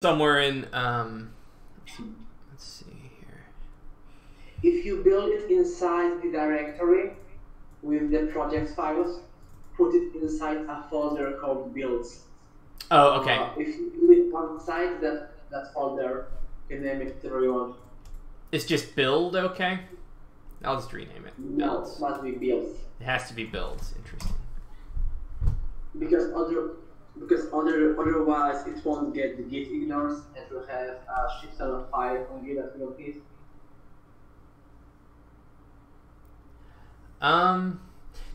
somewhere in let's see here. If you build it inside the directory with the project files, put it inside a folder called builds. Oh, okay. If you do it outside that folder, you can name it whatever you want. It's just build, okay? I'll just rename it. No, Builds. it must be builds. It has to be builds. Interesting. Because otherwise it won't get the git ignores and will have a shit ton of file on git that will hit.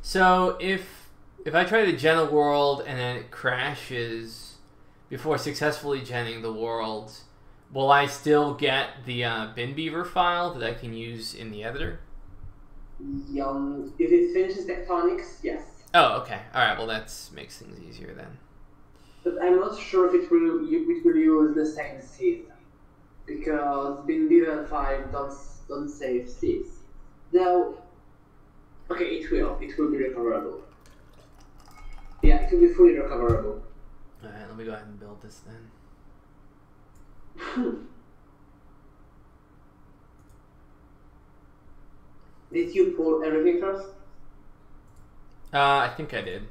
So if I try to gen a world and then it crashes before successfully genning the world, will I still get the bin beaver file that I can use in the editor? If it finishes tectonics, yes. Oh, okay. All right. Well, that makes things easier then. But I'm not sure if it will use the same seed, because bin beaver file don't save seeds. Though, okay, it will be recoverable. Yeah, it will be fully recoverable. All right. Let me go ahead and build this then. Did you pull everything first? I think I did.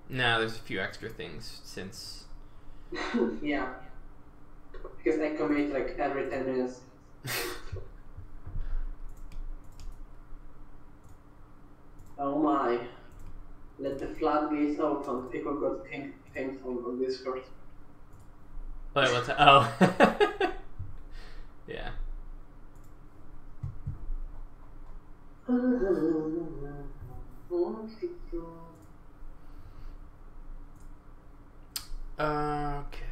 No, there's a few extra things since. Yeah. Because I commit like every 10 minutes. Oh my. Let the floodgates open. People got pinged on Discord. Wait, what's that? Oh. Yeah. Okay.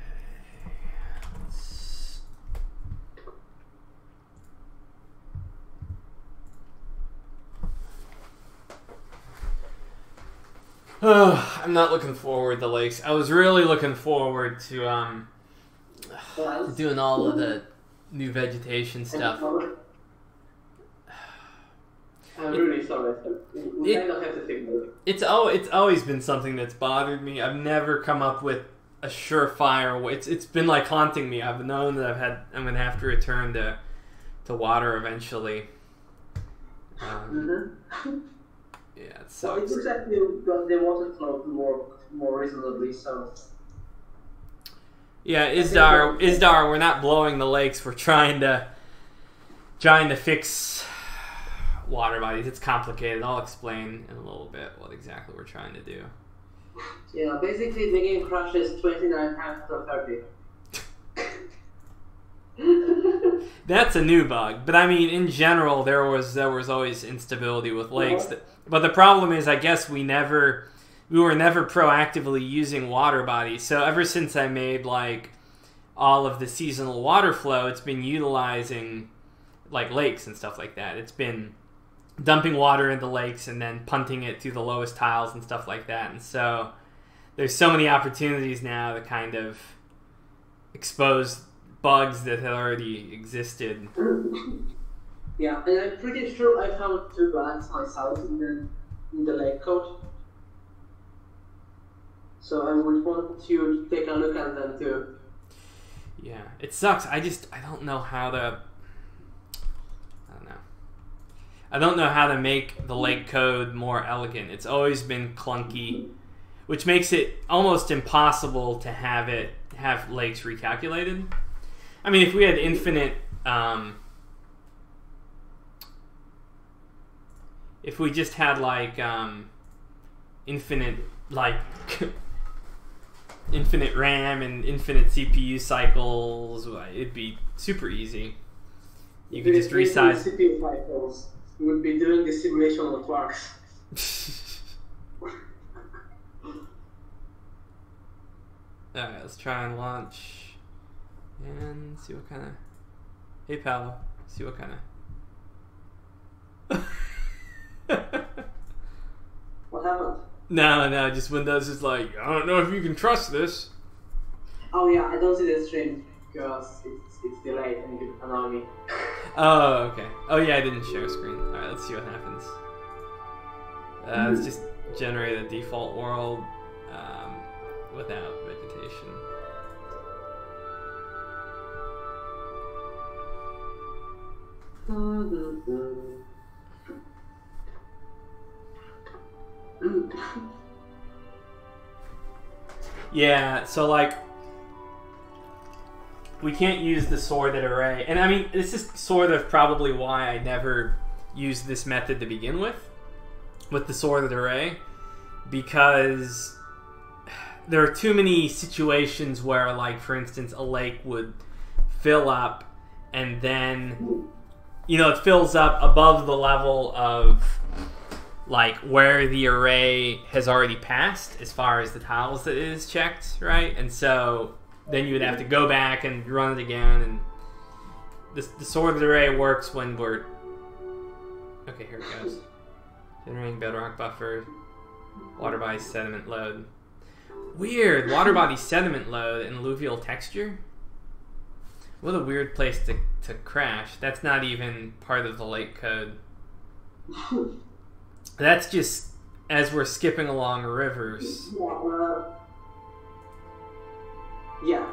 I'm not looking forward to lakes. I was really looking forward to doing all of the new vegetation stuff. I'm really sorry. We kind of have to think about it. It's always been something that's bothered me. I've never come up with a surefire way. It's been like haunting me. I've known that I'm gonna have to return to water eventually. Yeah, it So sucks. it's exactly because the water flow to work more reasonably. So Yeah, Isdar, we're not blowing the lakes. We're trying to fix water bodies. It's complicated. I'll explain in a little bit what exactly we're trying to do. yeah, basically the game crashes 29 times per 30. That's a new bug, but I mean, in general, there was always instability with lakes. But the problem is, I guess we were never proactively using water bodies. So ever since I made like all of the seasonal water flow, it's been utilizing like lakes and stuff like that. It's been dumping water into lakes and then punting it through the lowest tiles and stuff like that. And so there's so many opportunities now to kind of expose bugs that had already existed. Yeah, and I'm pretty sure I found 2 bugs myself in the lake code. So I would want you to take a look at them too. Yeah, it sucks. I don't know how to. I don't know how to make the lake code more elegant. It's always been clunky, which makes it almost impossible to have lakes recalculated. I mean, if we had infinite, if we just had like infinite infinite RAM and infinite CPU cycles, it'd be super easy. You could just resize CPU cycles. You would be doing the simulation that works. Alright, let's try and launch and see what kind of. Hey, Paolo, see what kind of. What happened? No, just Windows is like, I don't know if you can trust this. Oh yeah, I don't see the stream because it's delayed and you can annoy me. Oh, okay. Oh yeah, I didn't share screen. Alright, let's see what happens. Let's just generate a default world without vegetation. Yeah, so like we can't use the sorted array. And I mean, this is sort of probably why I never used this method to begin with the sorted array, because there are too many situations where, like, for instance, a lake would fill up and then, you know, it fills up above the level of, like, where the array has already passed as far as the tiles that it is checked, right? And so then you would have to go back and run it again, and the sorted array works when we're... Okay, here it goes. Generating bedrock buffer, water body sediment load. Weird, water body sediment load and alluvial texture? What a weird place to crash. That's not even part of the lake code. That's just as we're skipping along rivers. Yeah.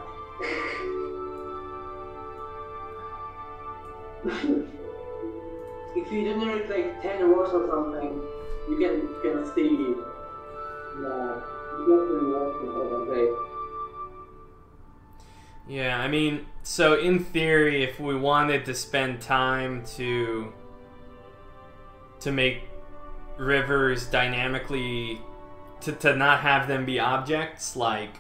If you generate like 10 words or something, you can see Yeah, I mean, so in theory, if we wanted to spend time to make rivers dynamically, to not have them be objects, like,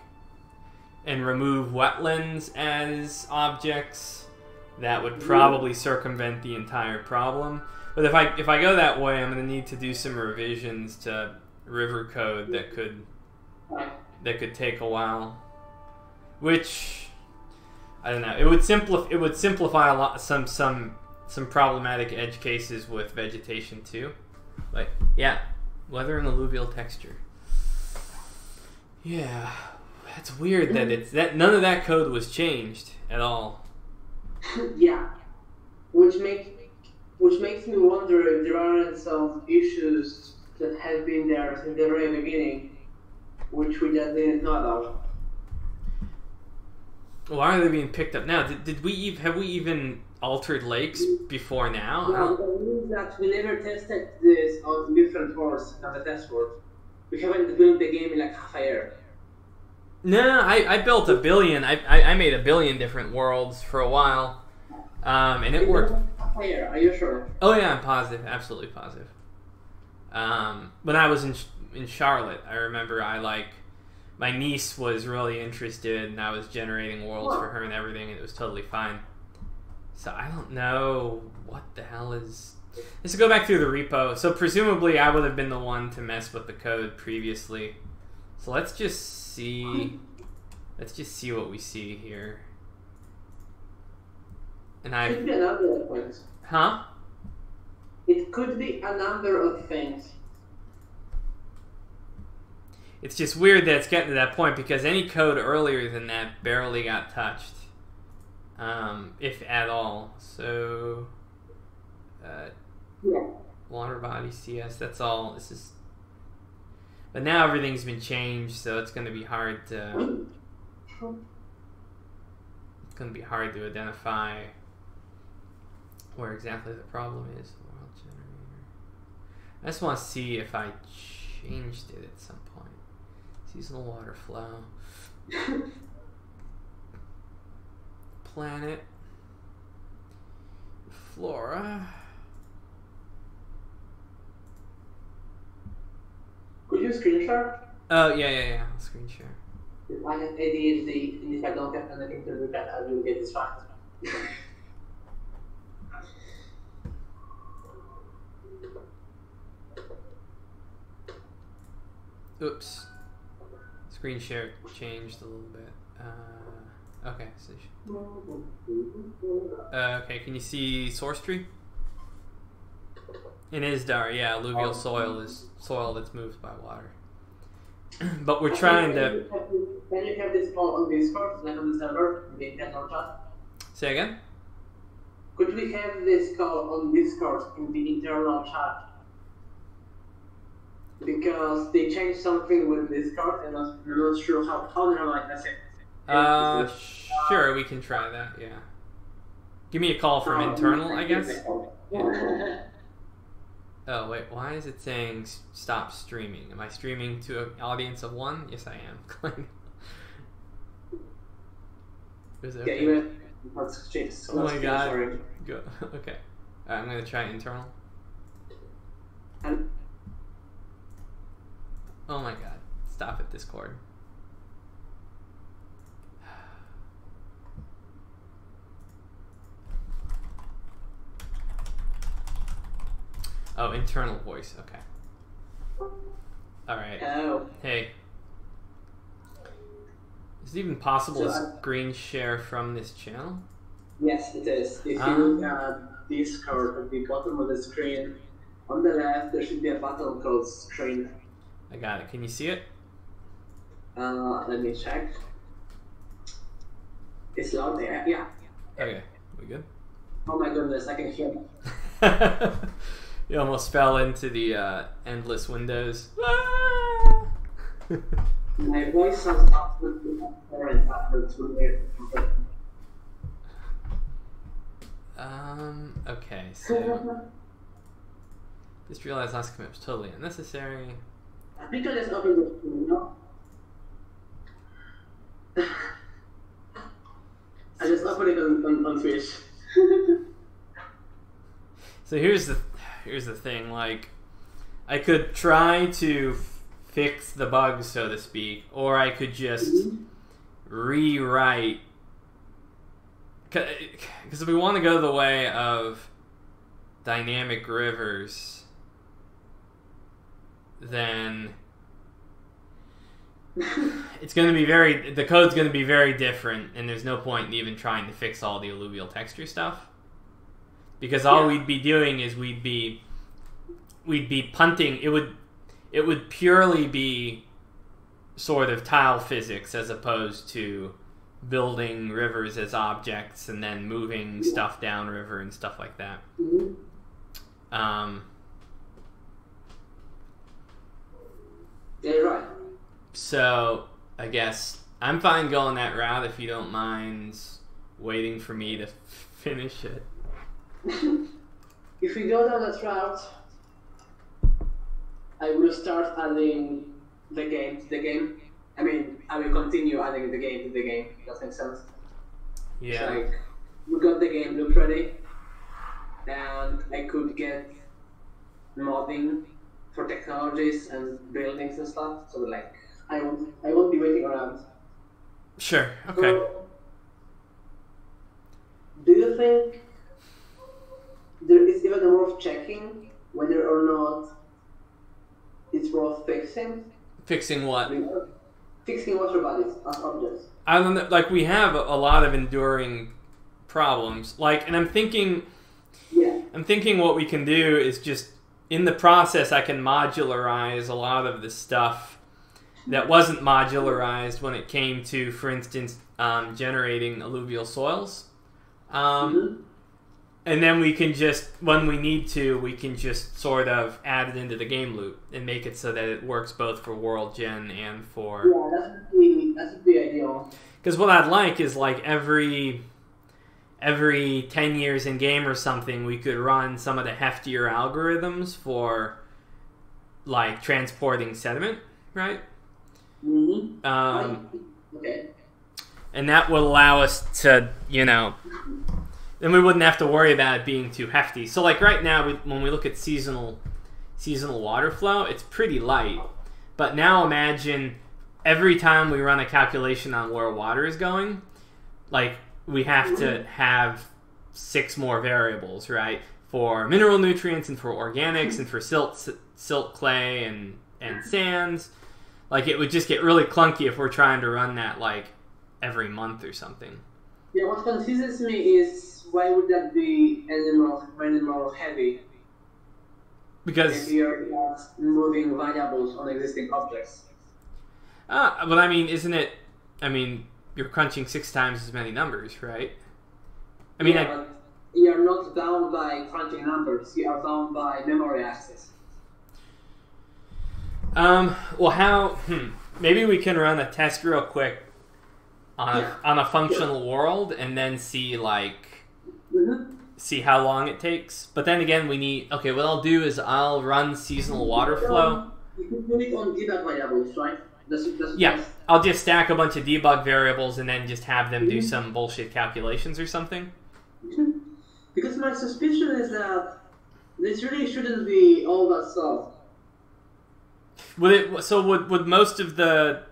and remove wetlands as objects, that would probably circumvent the entire problem. But if I go that way, I'm going to need to do some revisions to river code that could take a while. Which, I don't know. It would simplify a lot some problematic edge cases with vegetation too. Like, yeah, weather and alluvial texture. Yeah, that's weird that none of that code was changed at all. Yeah, which makes me wonder if there aren't some issues that have been there since the very beginning, which we just didn't know about. Why are they being picked up now? Have we even altered lakes before now? No, that means that we never tested this on different worlds on the test world. We haven't built the game in like half a year. No, I built a billion. I made a billion different worlds for a while, and it worked. Are you sure? Oh yeah, I'm positive, absolutely positive. When I was in Charlotte, I remember my niece was really interested, and I was generating worlds for her and everything, and it was totally fine. So I don't know what the hell is. Let's go back through the repo. So presumably I would have been the one to mess with the code previously. So let's just see what we see here. And it could be a number of things. Huh? It could be a number of things. It's just weird that it's getting to that point, because any code earlier than that barely got touched, if at all. So, yeah. Water body CS. That's all. This is. But now everything's been changed, so it's going to be hard to. It's going to be hard to identify where exactly the problem is. World generator. I just want to see if I changed it at some point. Seasonal water flow. Planet. Flora. Could you screen share? Oh, yeah. I'll screen share. I have ADHD, and if I don't have anything to look at, I will get distracted. Oops. Screen share changed a little bit. Okay. Okay, can you see source tree? In Isdar, yeah, alluvial soil is soil that's moved by water. But we're trying to... Can you have this call on Discord, like on the server, in the internal chat? Say again? Could we have this call on Discord in the internal chat? Because they changed something with Discord, and I'm not sure how they're like, that's it. Sure, we can try that, yeah. Give me a call from internal, I guess. Yeah. Oh, wait, why is it saying stop streaming? Am I streaming to an audience of 1? Yes, I am. Is it okay? Yeah, let's change. Oh my god. Go. Okay. I'm going to try internal. And oh my god. Stop it, Discord. Oh, internal voice. Okay. Alright. oh, Hey. Is it even possible So, to screen share from this channel? yes, it is. If you look at Discord at the bottom of the screen, on the left there should be a button called screen. I got it. Can you see it? Let me check. It's loud there. Yeah. Okay. We good? Oh my goodness, I can hear. You almost fell into the endless windows. My voice sounds absolutely apparent after it's weird. Okay, so just realized last commit was totally unnecessary. I think I just opened the screen, no? I just opened it on Twitch. So here's the thing, like, I could try to fix the bugs, so to speak, or I could just rewrite, because if we want to go the way of dynamic rivers, then it's going to be the code's going to be very different, and there's no point in even trying to fix all the alluvial texture stuff. Because all we'd be doing is we'd be punting. It would purely be sort of tile physics as opposed to building rivers as objects and then moving stuff downriver and stuff like that. Yeah, right. So I guess I'm fine going that route if you don't mind waiting for me to finish it. If we go down that route, I will start adding the game to the game. I mean, I will continue adding the game to the game. Does that make sense? Yeah. It's like, we got the game loop ready, and I could get modding for technologies and buildings and stuff. So like, I won't be waiting around. Sure. Okay. So, do you think there is even worth checking whether or not it's worth fixing? Fixing what? Fixing water bodies as objects. I don't know. Like, we have a lot of enduring problems. Like, and I'm thinking what we can do is just, in the process, I can modularize a lot of the stuff that wasn't modularized when it came to, for instance, generating alluvial soils. And then we can just, when we need to, we can just sort of add it into the game loop and make it so that it works both for world gen and for... Yeah, that would be ideal. Because what I'd like is, like, every 10 years in game or something, we could run some of the heftier algorithms for, like, transporting sediment, right? Okay. And that would allow us to, you know... Then we wouldn't have to worry about it being too hefty. So, like, right now, when we look at seasonal water flow, it's pretty light. But now imagine every time we run a calculation on where water is going, like, we have to have 6 more variables, right? For mineral nutrients and for organics and for silt, clay, and sands. Like, it would just get really clunky if we're trying to run that, like, every month or something. Yeah, what confuses me is why would that be any more heavy? Because if you're not moving variables on existing objects. But I mean, isn't it? I mean, you're crunching 6 times as many numbers, right? I mean, but you're not bound by crunching numbers. You are bound by memory access. Well, how? Maybe we can run a test real quick on a functional world, and then see, like, see how long it takes. But then again, we need... Okay, what I'll do is I'll run seasonal water flow. You can do it on debug variables, right? Yeah, I'll just stack a bunch of debug variables and then just have them do some bullshit calculations or something. Because my suspicion is that this really shouldn't be all that soft. Would most of the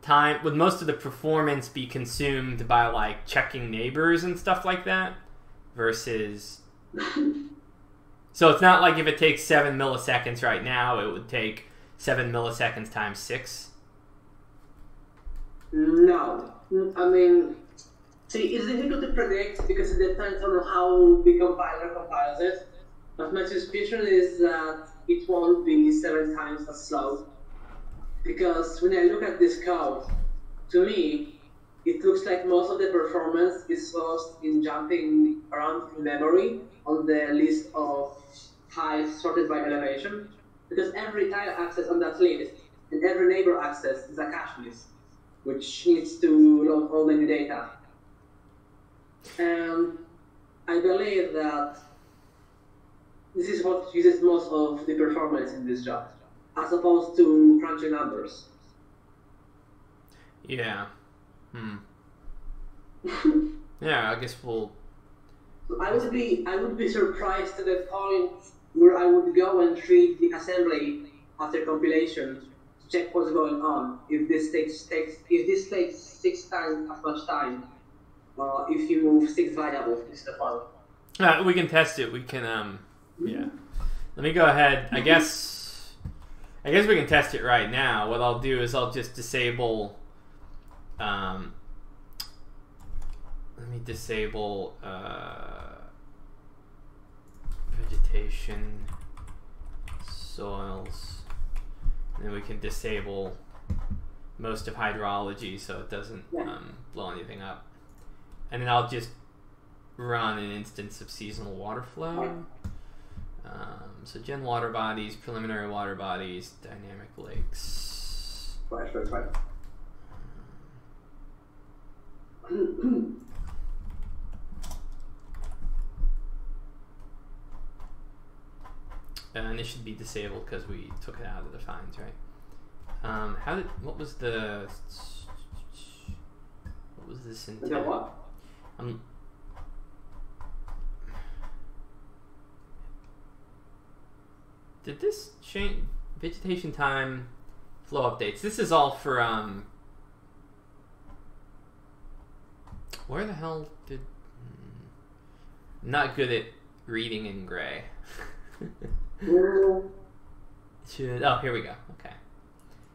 time, would most of the performance be consumed by like checking neighbors and stuff like that? Versus... So it's not like if it takes 7 milliseconds right now, it would take 7 milliseconds times 6? No. I mean, see, it's difficult to predict because it depends on how the compiler compiles it. But my suspicion is that it won't be 7 times as slow. Because when I look at this code, to me, it looks like most of the performance is lost in jumping around in memory on the list of tiles sorted by elevation. Because every tile access on that list and every neighbor access is a cache list, which needs to load all the new data. And I believe that this is what uses most of the performance in this job, as opposed to crunching numbers. Yeah. Yeah, I guess we'll... I would be surprised to the point where I would go and treat the assembly after compilation to check what's going on. If this takes 6 times as much time, if you move 6 variables instead of 1. We can test it. We can yeah. Let me go ahead. I guess we can test it right now. What I'll do is I'll just disable let me disable vegetation, soils, and then we can disable most of hydrology so it doesn't blow anything up. And then I'll just run an instance of seasonal water flow. So gen water bodies, preliminary water bodies, dynamic lakes. Right. And it should be disabled because we took it out of the defines, right? What was this intent? What? Did this change vegetation time flow updates? This is all for where the hell did I'm not good at reading in gray. Oh, here we go. Okay.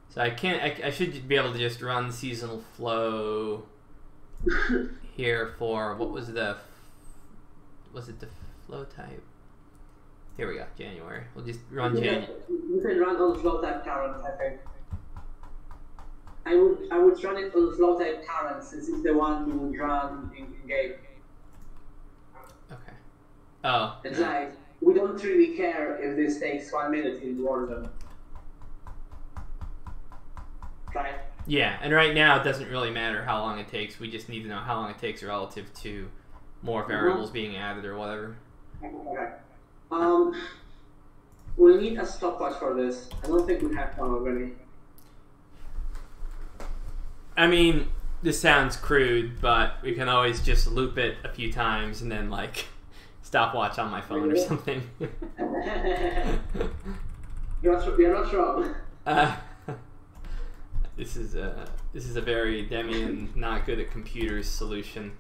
So I should be able to just run seasonal flow here for was it the flow type? Here we go, January. We'll just run January. You can run on flow type current, I think. I would run it on flow type current since it's the one you would run in game. Okay. Oh. It's like we don't really care if this takes 1 minute in Warzone. Right? Yeah, and right now it doesn't really matter how long it takes. We just need to know how long it takes relative to more variables being added or whatever. Okay. We'll need a stopwatch for this. I don't think we have one already. I mean, this sounds crude, but we can always just loop it a few times and then like stopwatch on my phone or something. You're not wrong. This is a very Demian not good at computers solution.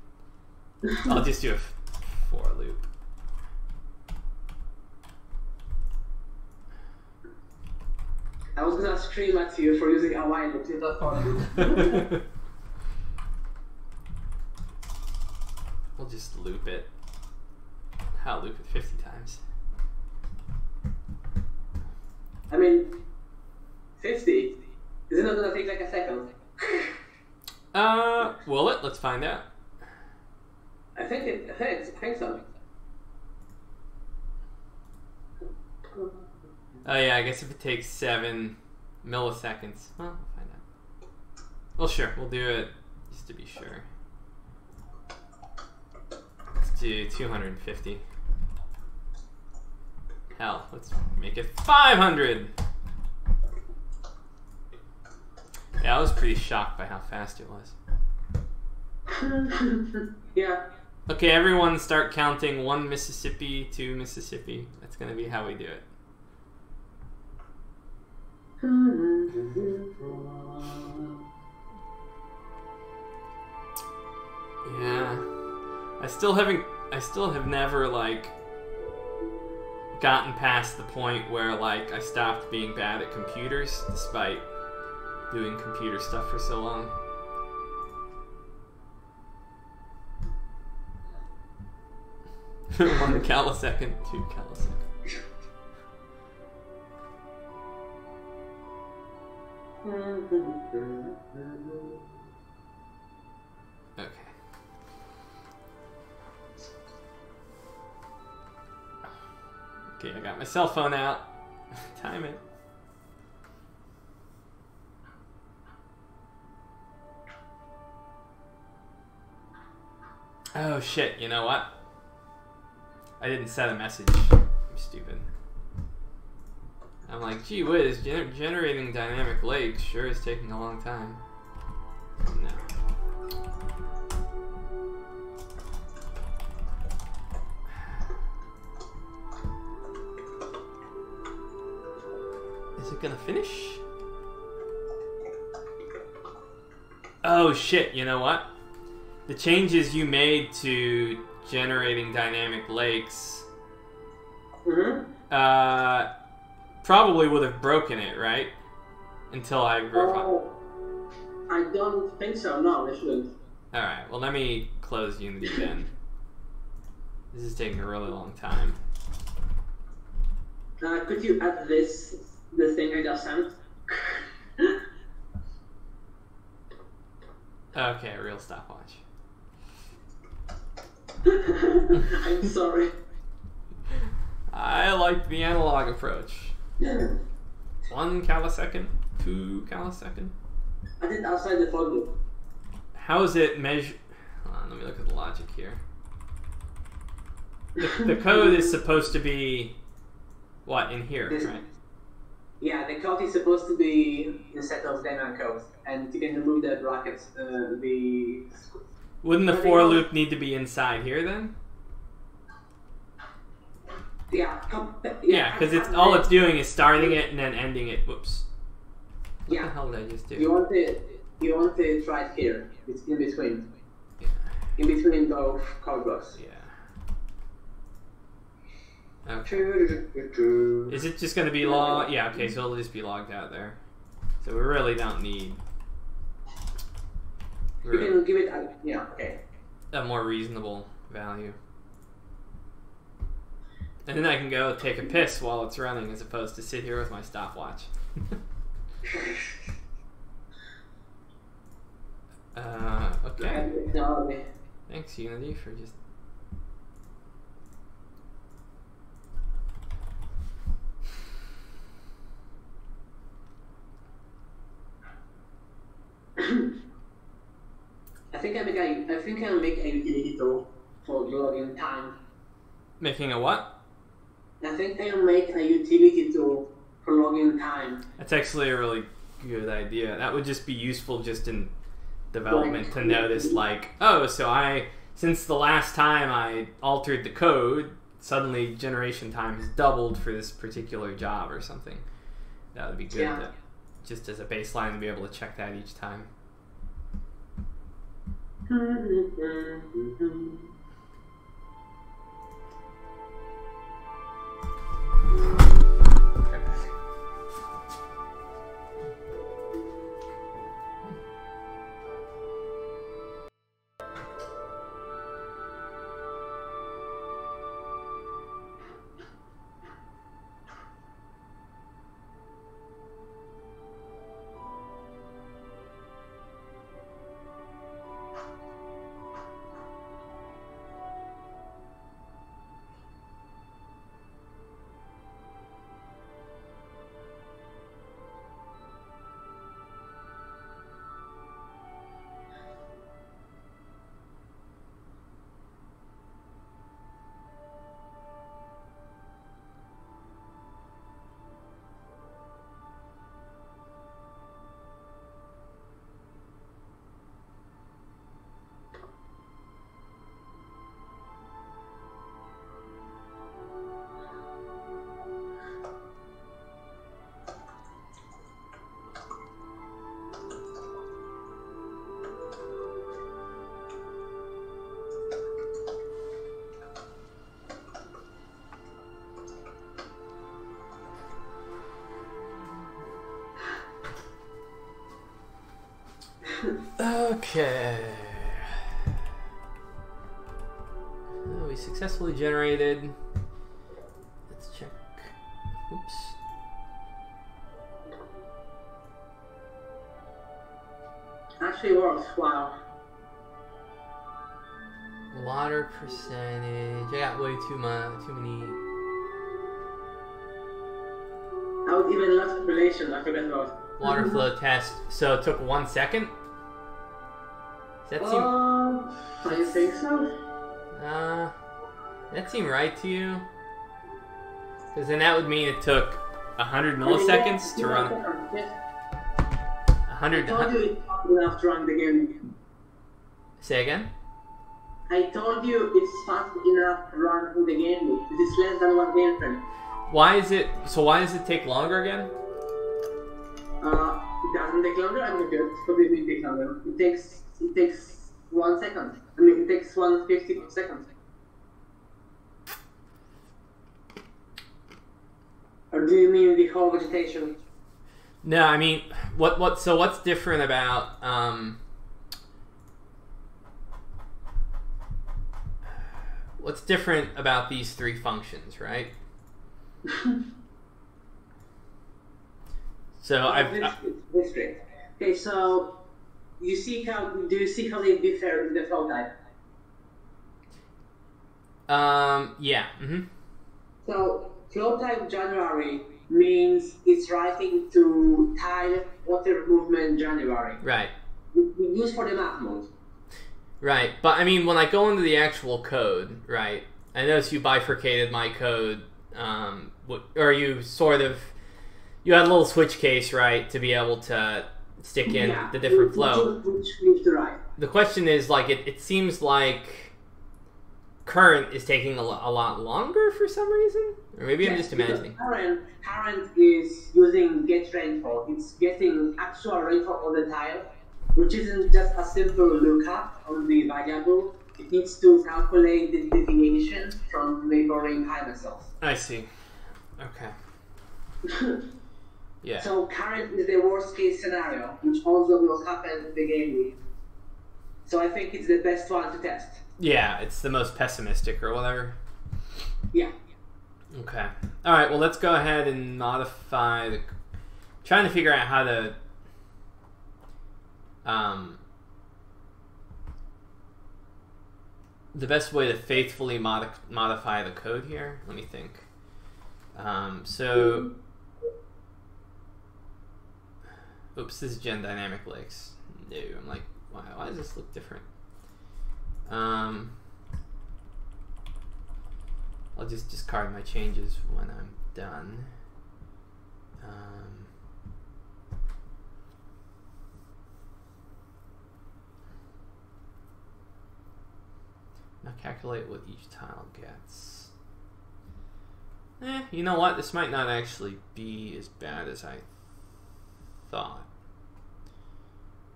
I'll just do a for loop. I was gonna scream at you for using a while loop. It's not fun. We'll just loop it. I'll loop it 50 times. I mean, 50? Is it not gonna take like a second? Will it? Let's find out. I think so. Oh yeah, I guess if it takes 7 milliseconds. Well, we'll find out. Well, sure, we'll do it just to be sure. Let's do 250. Hell, let's make it 500. Yeah, I was pretty shocked by how fast it was. Yeah. Okay, everyone start counting 1 Mississippi, 2 Mississippi. That's gonna be how we do it. Yeah. I still have never, like, gotten past the point where, like, I stopped being bad at computers despite doing computer stuff for so long. One calisecond, 2 calisecond. Okay. Okay, I got my cell phone out. Time it. Oh shit, you know what? I didn't set a message. I'm stupid. I'm like, gee whiz, generating dynamic lakes sure is taking a long time. No. Is it gonna finish? Oh shit, you know what? The changes you made to generating dynamic lakes probably would have broken it, right? Until I verified. I don't think so, no, it shouldn't. Alright, well let me close Unity then. This is taking a really long time. Could you add the thing I just sent? Okay, real stopwatch. I'm sorry. I like the analog approach. 1 calisecond, 2 calisecond. I did outside the for loop. How is it measured? Hold on, let me look at the logic here. The code is supposed to be what in here, right? Yeah, the code is supposed to be instead of dynamic code, and you can remove the brackets. Wouldn't the for loop need to be inside here then? Yeah, because all it's doing is starting it and then ending it. Whoops. What the hell did I just do? You want it right here. It's in between. Yeah. In between both code blocks. Yeah. Okay. Is it just going to be logged? Yeah, okay, so it'll just be logged out there. So we really don't need... You can give it a more reasonable value. And then I can go take a piss while it's running as opposed to sit here with my stopwatch. Okay. Thanks, Unity, for just... I think I'll make a utility tool for logging time. Making a what? I think I'll make a utility tool for logging time. That's actually a really good idea. That would just be useful just in development to notice, like, oh, so since the last time I altered the code, suddenly generation time has doubled for this particular job or something. That would be good to, just as a baseline to be able to check that each time. Okay. We successfully generated. Let's check. Oops. Actually works. Wow. Water percentage. I got way too many. I would even lost relation. I forgot about. Water flow test. So it took 1 second. Does that seem? I think so. That seem right to you? Because then that would mean it took 100 milliseconds to run. 100. I told you it's fast enough to run the game. Say again? I told you it's fast enough to run the game. It is less than 1 game frame. Why is it? So why does it take longer again? It doesn't take longer. I'm good. Probably will take longer. It takes 1 second. I mean, it takes 150 seconds. Or do you mean the whole vegetation? No, I mean, so what's different about, what's different about these 3 functions, right? So This great. Okay, so do you see how they differ in the flow type? Yeah. Mm-hmm. So flow type January means it's writing to tile water movement January. Right. We use for the map mode. Right, but I mean, when I go into the actual code, right, I notice you bifurcated my code, or you you had a little switch case, right, to be able to stick in the different flow. Which moves to right. The question is, like, it seems like current is taking a lot longer for some reason, or maybe I'm just imagining. Current is using get rainfall. It's getting actual rainfall on the tile, which isn't just a simple lookup on the variable. It needs to calculate the deviation from neighboring climate cells. I see. Okay. Yeah. So current is the worst case scenario, which also will happen in the game week. So I think it's the best one to test. Yeah, it's the most pessimistic or whatever. Yeah. Okay. All right. Well, let's go ahead and modify the. Trying to figure out how to. The best way to faithfully modify the code here. Let me think. So. Oops, this is Gen Dynamic Lakes. No, I'm like, why does this look different? I'll just discard my changes when I'm done. Now calculate what each tile gets. You know what? This might not actually be as bad as I thought.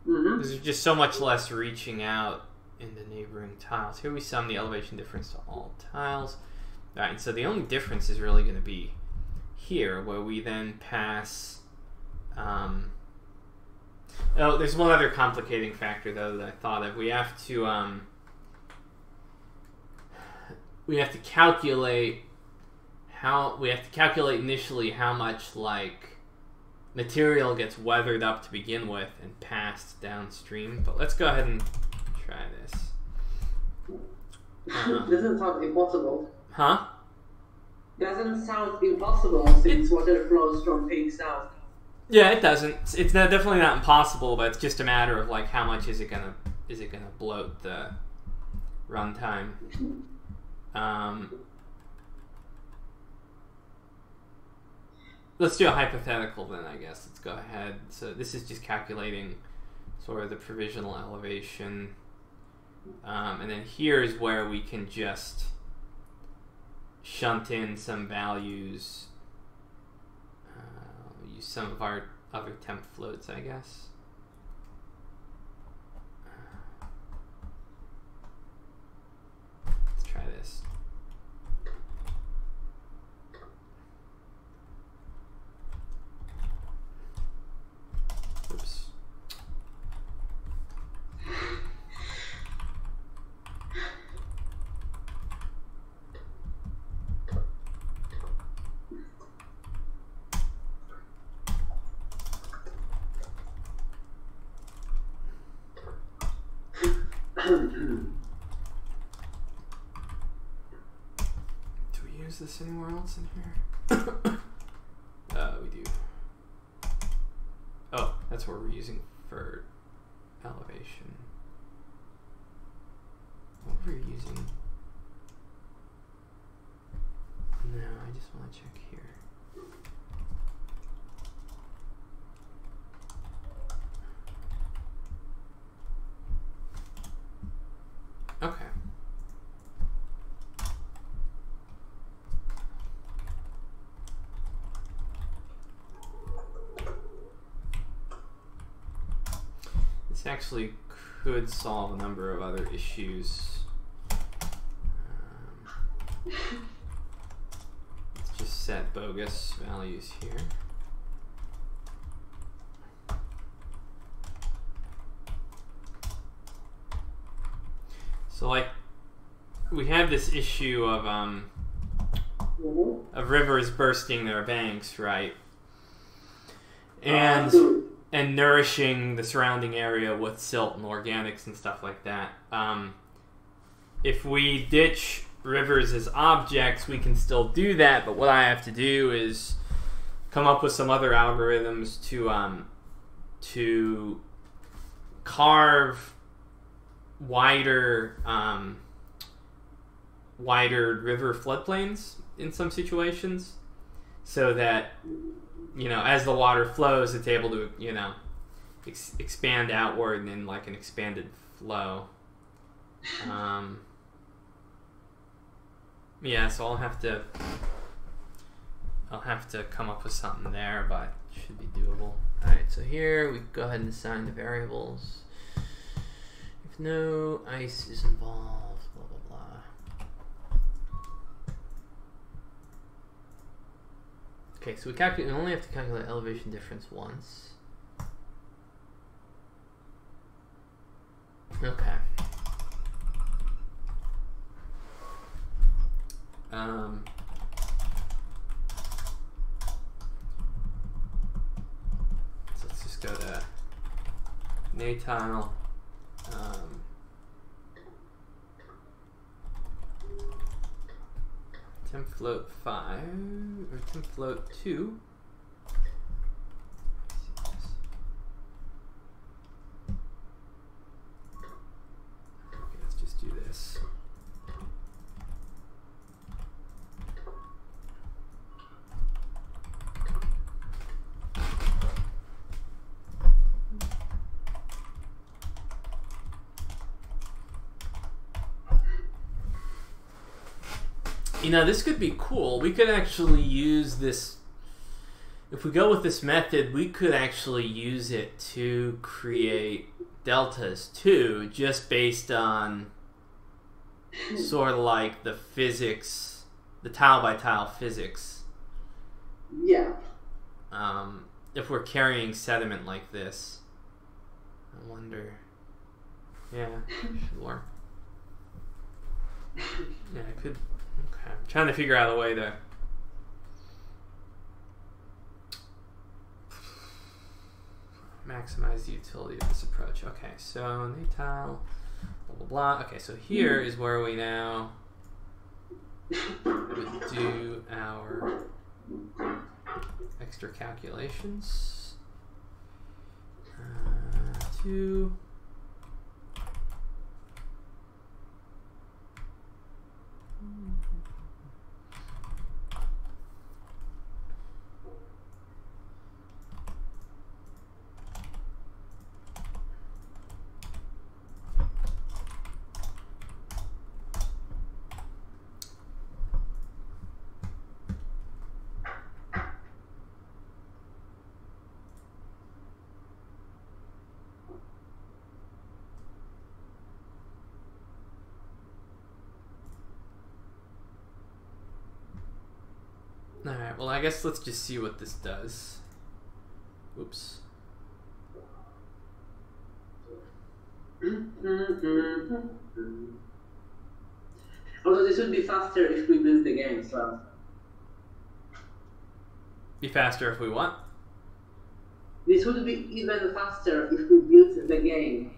Because there's just so much less reaching out in the neighboring tiles. Here we sum the elevation difference to all tiles. Alright, and so the only difference is really going to be here, where we then pass... oh, there's one other complicating factor, though, that I thought of. We have to calculate initially how much, like, material gets weathered up to begin with and passed downstream. But let's go ahead and try this. Doesn't sound impossible. Huh? Doesn't sound impossible since water flows from peaks south. Yeah, it doesn't. It's definitely not impossible, but it's just a matter of like how much is it gonna bloat the runtime. Let's do a hypothetical then, I guess. Let's go ahead. So this is just calculating sort of the provisional elevation. And then here's where we can just shunt in some values. Use some of our other temp floats, I guess. Let's try this. Oops. use this anywhere else in here? We do. Oh, that's what we're using for elevation. What were we using? No, I just want to check here. Okay. This actually could solve a number of other issues. Let's just set bogus values here. So like we have this issue of rivers bursting their banks, right? And nourishing the surrounding area with silt and organics and stuff like that. If we ditch rivers as objects, we can still do that, but what I have to do is come up with some other algorithms to carve wider river floodplains in some situations, so that, you know, as the water flows, it's able to, you know, expand outward in like an expanded flow. Yeah, so I'll have to come up with something there, but it should be doable. Alright, so here we go ahead and assign the variables. If no ice is involved, blah blah blah. Okay, so we only have to calculate elevation difference once. Okay. So let's just go to natal. Temp float 5 or temp float 2. Okay, let's just do this. You know, this could be cool. We could actually use this. If we go with this method, we could actually use it to create deltas too, just based on sort of like the physics, the tile by tile physics. Yeah. If we're carrying sediment like this, I wonder. Yeah, sure. Yeah, I could. Okay, I'm trying to figure out a way to maximize the utility of this approach. Okay, so natal, blah blah blah. Okay, so here is where we now would do our extra calculations. 2. Alright, well I guess let's just see what this does. Oops. Although this would be faster if we build the game, so. Be faster if we what? This would be even faster if we built the game.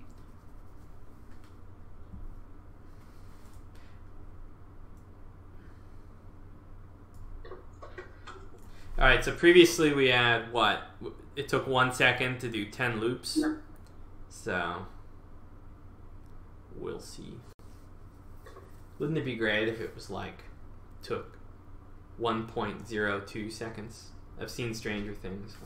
All right, so previously we had what? It took 1 second to do 10 loops. Yeah. So we'll see. Wouldn't it be great if it was like took 1.02 seconds? I've seen Stranger Things.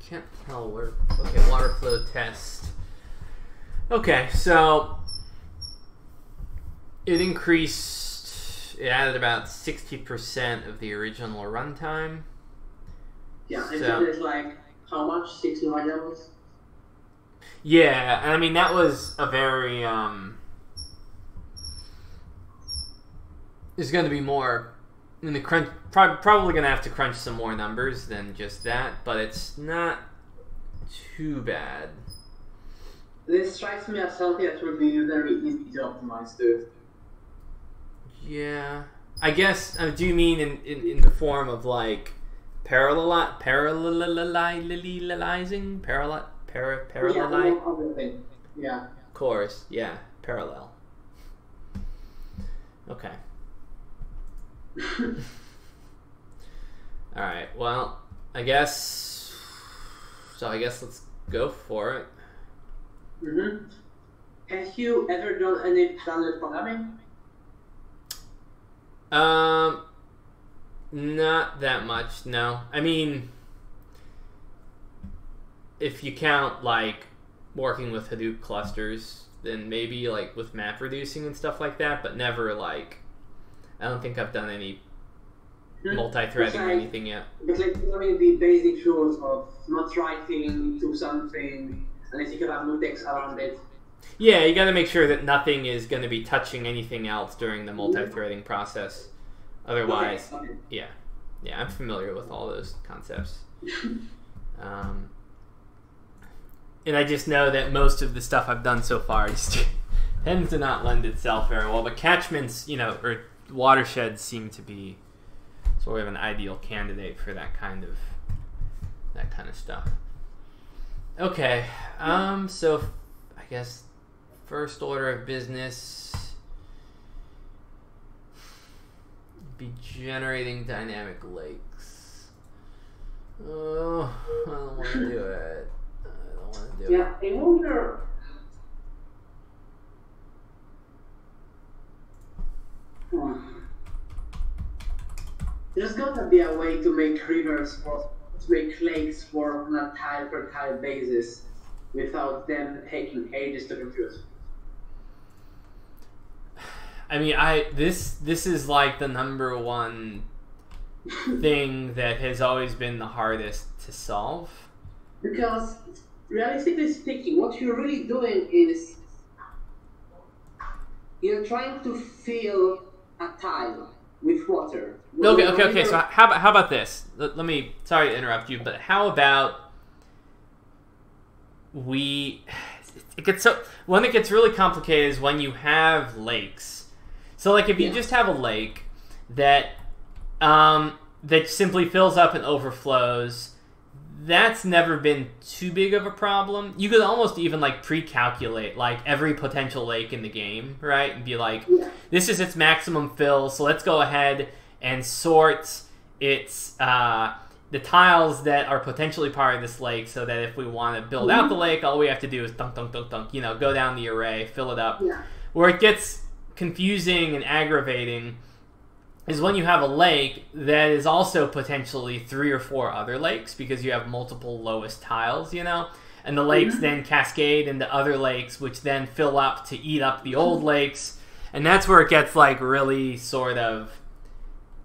Can't tell where. Okay, water flow test. Okay, so it increased. It added about 60% of the original runtime. Yeah, and so it's like how much? 61 levels? Yeah, and I mean that was a very there's going to be more. In the crunch, probably going to have to crunch some more numbers than just that, but it's not too bad. This strikes me as something that would be very easy to optimize too. Yeah, I guess. Do you mean in the form of like parallelizing? Parallelizing? Yeah. Of course, yeah, parallel. Okay. Alright, well, I guess let's go for it. Mm-hmm. Have you ever done any parallel programming? Not that much, no. I mean, if you count, like, working with Hadoop clusters, then maybe, like, with map reducing and stuff like that, but never, like, I don't think I've done any multi-threading or anything yet. It's like learning the basic rules of not writing to something unless you can have mutex around it. Yeah, you gotta make sure that nothing is going to be touching anything else during the multi-threading process. Otherwise, okay. Yeah, I'm familiar with all those concepts. And I just know that most of the stuff I've done so far tends to not lend itself very well. But catchments, or watersheds seem to be sort of an ideal candidate for that kind of stuff. Okay, so I guess first order of business be generating dynamic lakes. Oh, I don't want to do it. Yeah, I wonder. There's gotta be a way to make rivers to make lakes work on a tile per tile basis without them taking ages to compute. I mean, this is like the number one thing that has always been the hardest to solve. Because realistically speaking, what you're really doing is you're trying to fill a tile with water. Okay. So how about this? Let me. Sorry to interrupt you, but how about when it gets really complicated is when you have lakes. So like if you just have a lake that simply fills up and overflows, that's never been too big of a problem. You could almost even like pre-calculate like every potential lake in the game, right? And be like, this is its maximum fill, so let's go ahead and sort its the tiles that are potentially part of this lake, so that if we want to build out the lake, all we have to do is dunk, go down the array, fill it up. Yeah. Where it gets confusing and aggravating is when you have a lake that is also potentially 3 or 4 other lakes, because you have multiple lowest tiles, and the lakes then cascade into other lakes, which then fill up to eat up the old lakes, and that's where it gets like really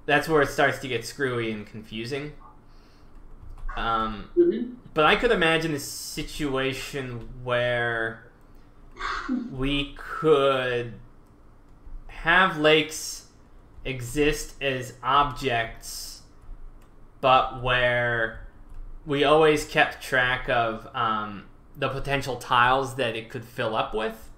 that's where it starts to get screwy and confusing. But I could imagine a situation where we could have lakes exist as objects, but where we always kept track of the potential tiles that it could fill up with,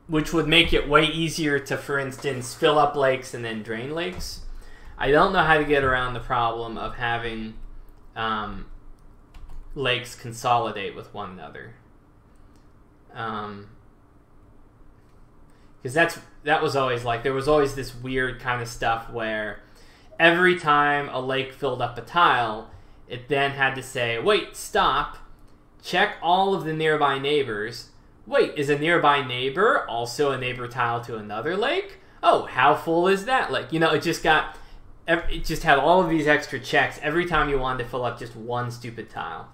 which would make it way easier to, for instance, fill up lakes and then drain lakes. I don't know how to get around the problem of having lakes consolidate with one another. Because that was always like, there was always this weird kind of stuff where every time a lake filled up a tile, it then had to say, wait, stop, check all of the nearby neighbors. Wait, is a nearby neighbor also a neighbor tile to another lake? Oh, how full is that lake? You know, it just had all of these extra checks every time you wanted to fill up just one stupid tile.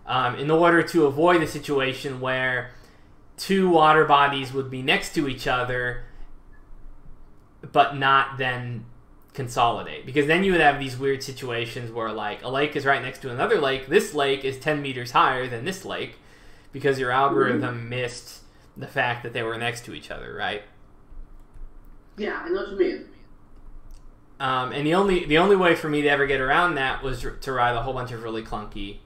In order to avoid a situation where two water bodies would be next to each other, but not then consolidate. Because then you would have these weird situations where, like, a lake is right next to another lake. This lake is 10 meters higher than this lake because your algorithm missed the fact that they were next to each other, right? Yeah, I know what you mean. And the only way for me to ever get around that was to write a whole bunch of really clunky,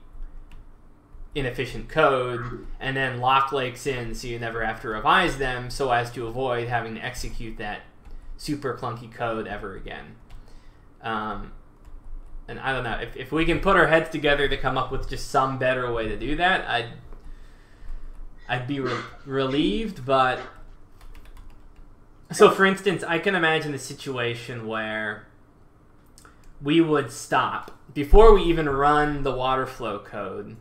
inefficient code and then lock lakes in so you never have to revise them, so as to avoid having to execute that super clunky code ever again. And I don't know, if we can put our heads together to come up with just some better way to do that, I'd be relieved. But so for instance, I can imagine a situation where we would stop before we even run the water flow code.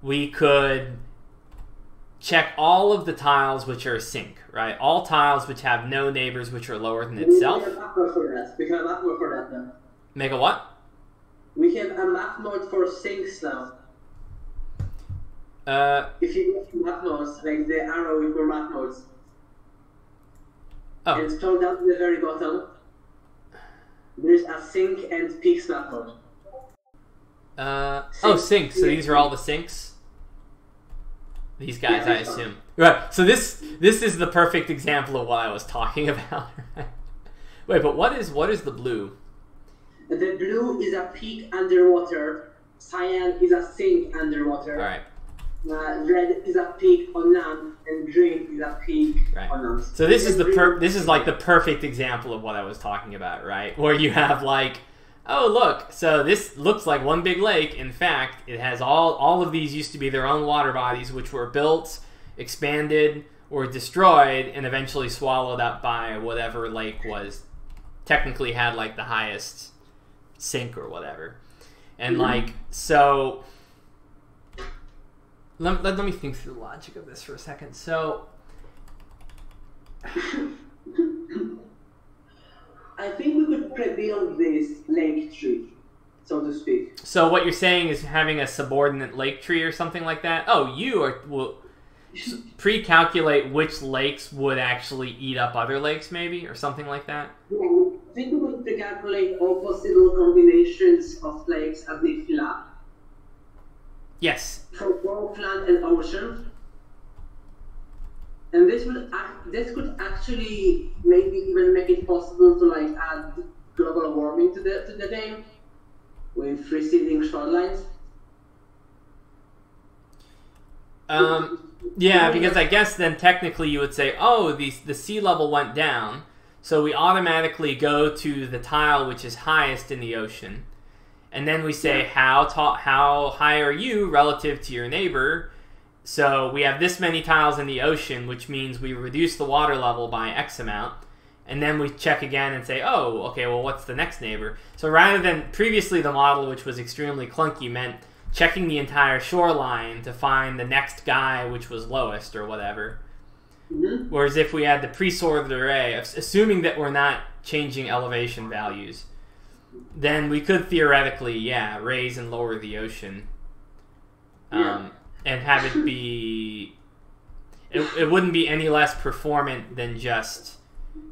We could check all of the tiles which are sync, right? All tiles which have no neighbors which are lower than itself. We can have a map for that. We can have a map mode for that now. Make a what? We have a map mode for syncs now. If you go to map modes, like the arrow with more map modes. Oh. And scroll down to the very bottom. There's a sync and peaks map mode. Syncs. So these are all the syncs? These guys, yeah, I assume. Right. So this is the perfect example of what I was talking about. Wait, but what is the blue? The blue is a peak underwater. Cyan is a sink underwater. All right. Red is a peak on land, and green is a peak on land. So this is like the perfect example of what I was talking about, right? Where you have like, oh look, so this looks like one big lake. In fact, it has all of these used to be their own water bodies, which were built, expanded, or destroyed, and eventually swallowed up by whatever lake was technically had like the highest sink or whatever. And like, so let me think through the logic of this for a second. So I think we could pre-build this lake tree, so to speak. So what you're saying is having a subordinate lake tree or something like that? Oh, will pre-calculate which lakes would actually eat up other lakes, maybe, or something like that? Yeah, I think we could pre-calculate all possible combinations of lakes as they fill up. Yes. For both land and ocean. And this could actually maybe even make it possible to like add global warming to the game with receding shorelines. Yeah, because I guess then technically you would say, oh, the sea level went down, so we automatically go to the tile which is highest in the ocean, and then we say, how high are you relative to your neighbor? So we have this many tiles in the ocean, which means we reduce the water level by X amount, and then we check again and say, oh, okay, well, what's the next neighbor? So rather than previously the model, which was extremely clunky, meant checking the entire shoreline to find the next guy which was lowest or whatever. Mm-hmm. Whereas if we had the pre-sorted array, assuming that we're not changing elevation values, then we could theoretically, raise and lower the ocean. And have it be... It wouldn't be any less performant than just...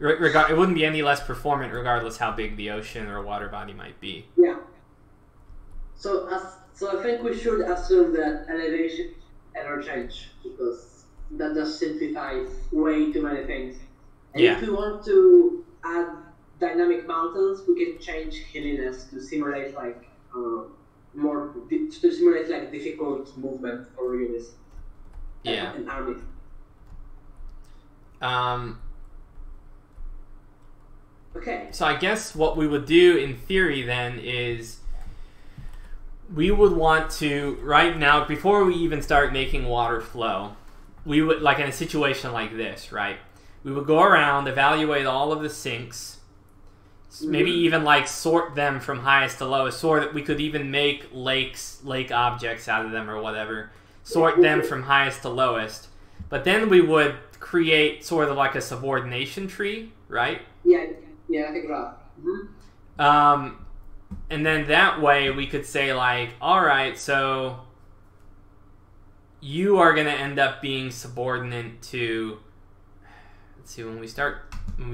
it wouldn't be any less performant regardless how big the ocean or water body might be. Yeah. So I think we should assume that elevation error change, because that just simplifies way too many things. And if we want to add dynamic mountains, we can change hilliness to simulate like to simulate like difficult movement for units. Yeah. And armies. Okay. So I guess what we would do in theory then is we would want to, right now, before we even start making water flow, we would, like in a situation like this, right? We would go around, evaluate all of the sinks, maybe even like sort them from highest to lowest, so that we could even make lake objects out of them or whatever, sort them from highest to lowest. But then we would create sort of like a subordination tree, right? Yeah, I think graph. And then that way we could say like, all right, so you are going to end up being subordinate to, let's see, when we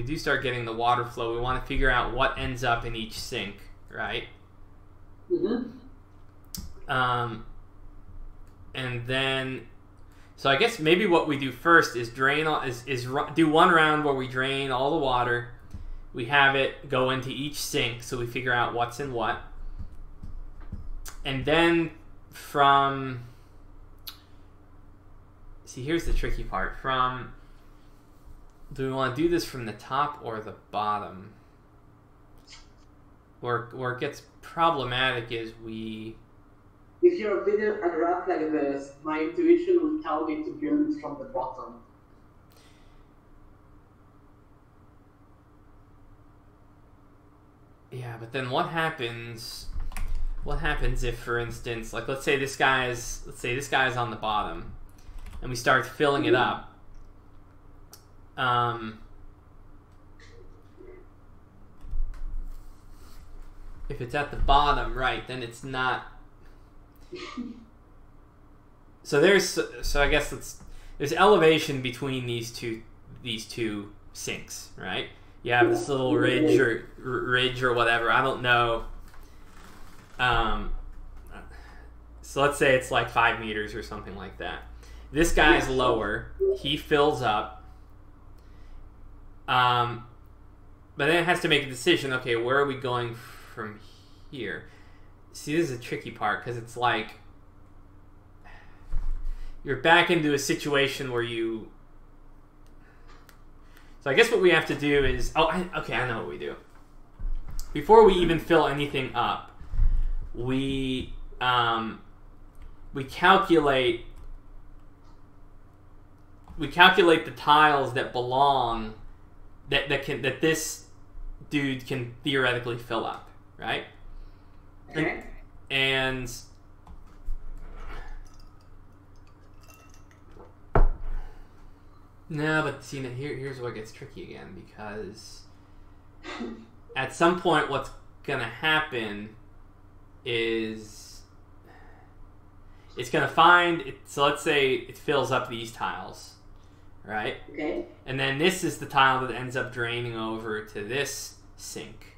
do start getting the water flow, we want to figure out what ends up in each sink, right? And then, so I guess maybe what we do first is do one round where we drain all the water. We have it go into each sink, so we figure out what's in what. And then see, here's the tricky part. Do we want to do this from the top or the bottom? Where it gets problematic is if you're building a graph like this, my intuition would tell me to build it from the bottom. Yeah, but then what happens? What happens if, for instance, like let's say this guy's on the bottom, and we start filling it up. If it's at the bottom, right, then it's not. So I guess there's elevation between these two sinks, right? You have this little ridge or whatever. I don't know. So let's say it's like 5 meters or something like that. This guy's lower. He fills up. But then it has to make a decision. Okay, where are we going from here? See, this is a tricky part because it's like you're back into a situation where you. So I guess what we have to do is... I know what we do. Before we even fill anything up, we calculate the tiles that belong that this dude can theoretically fill up, right? Okay. And no, but see, here's what gets tricky again, because at some point what's gonna happen is it's gonna find it. So let's say it fills up these tiles, right? Okay. And then this is the tile that ends up draining over to this sink.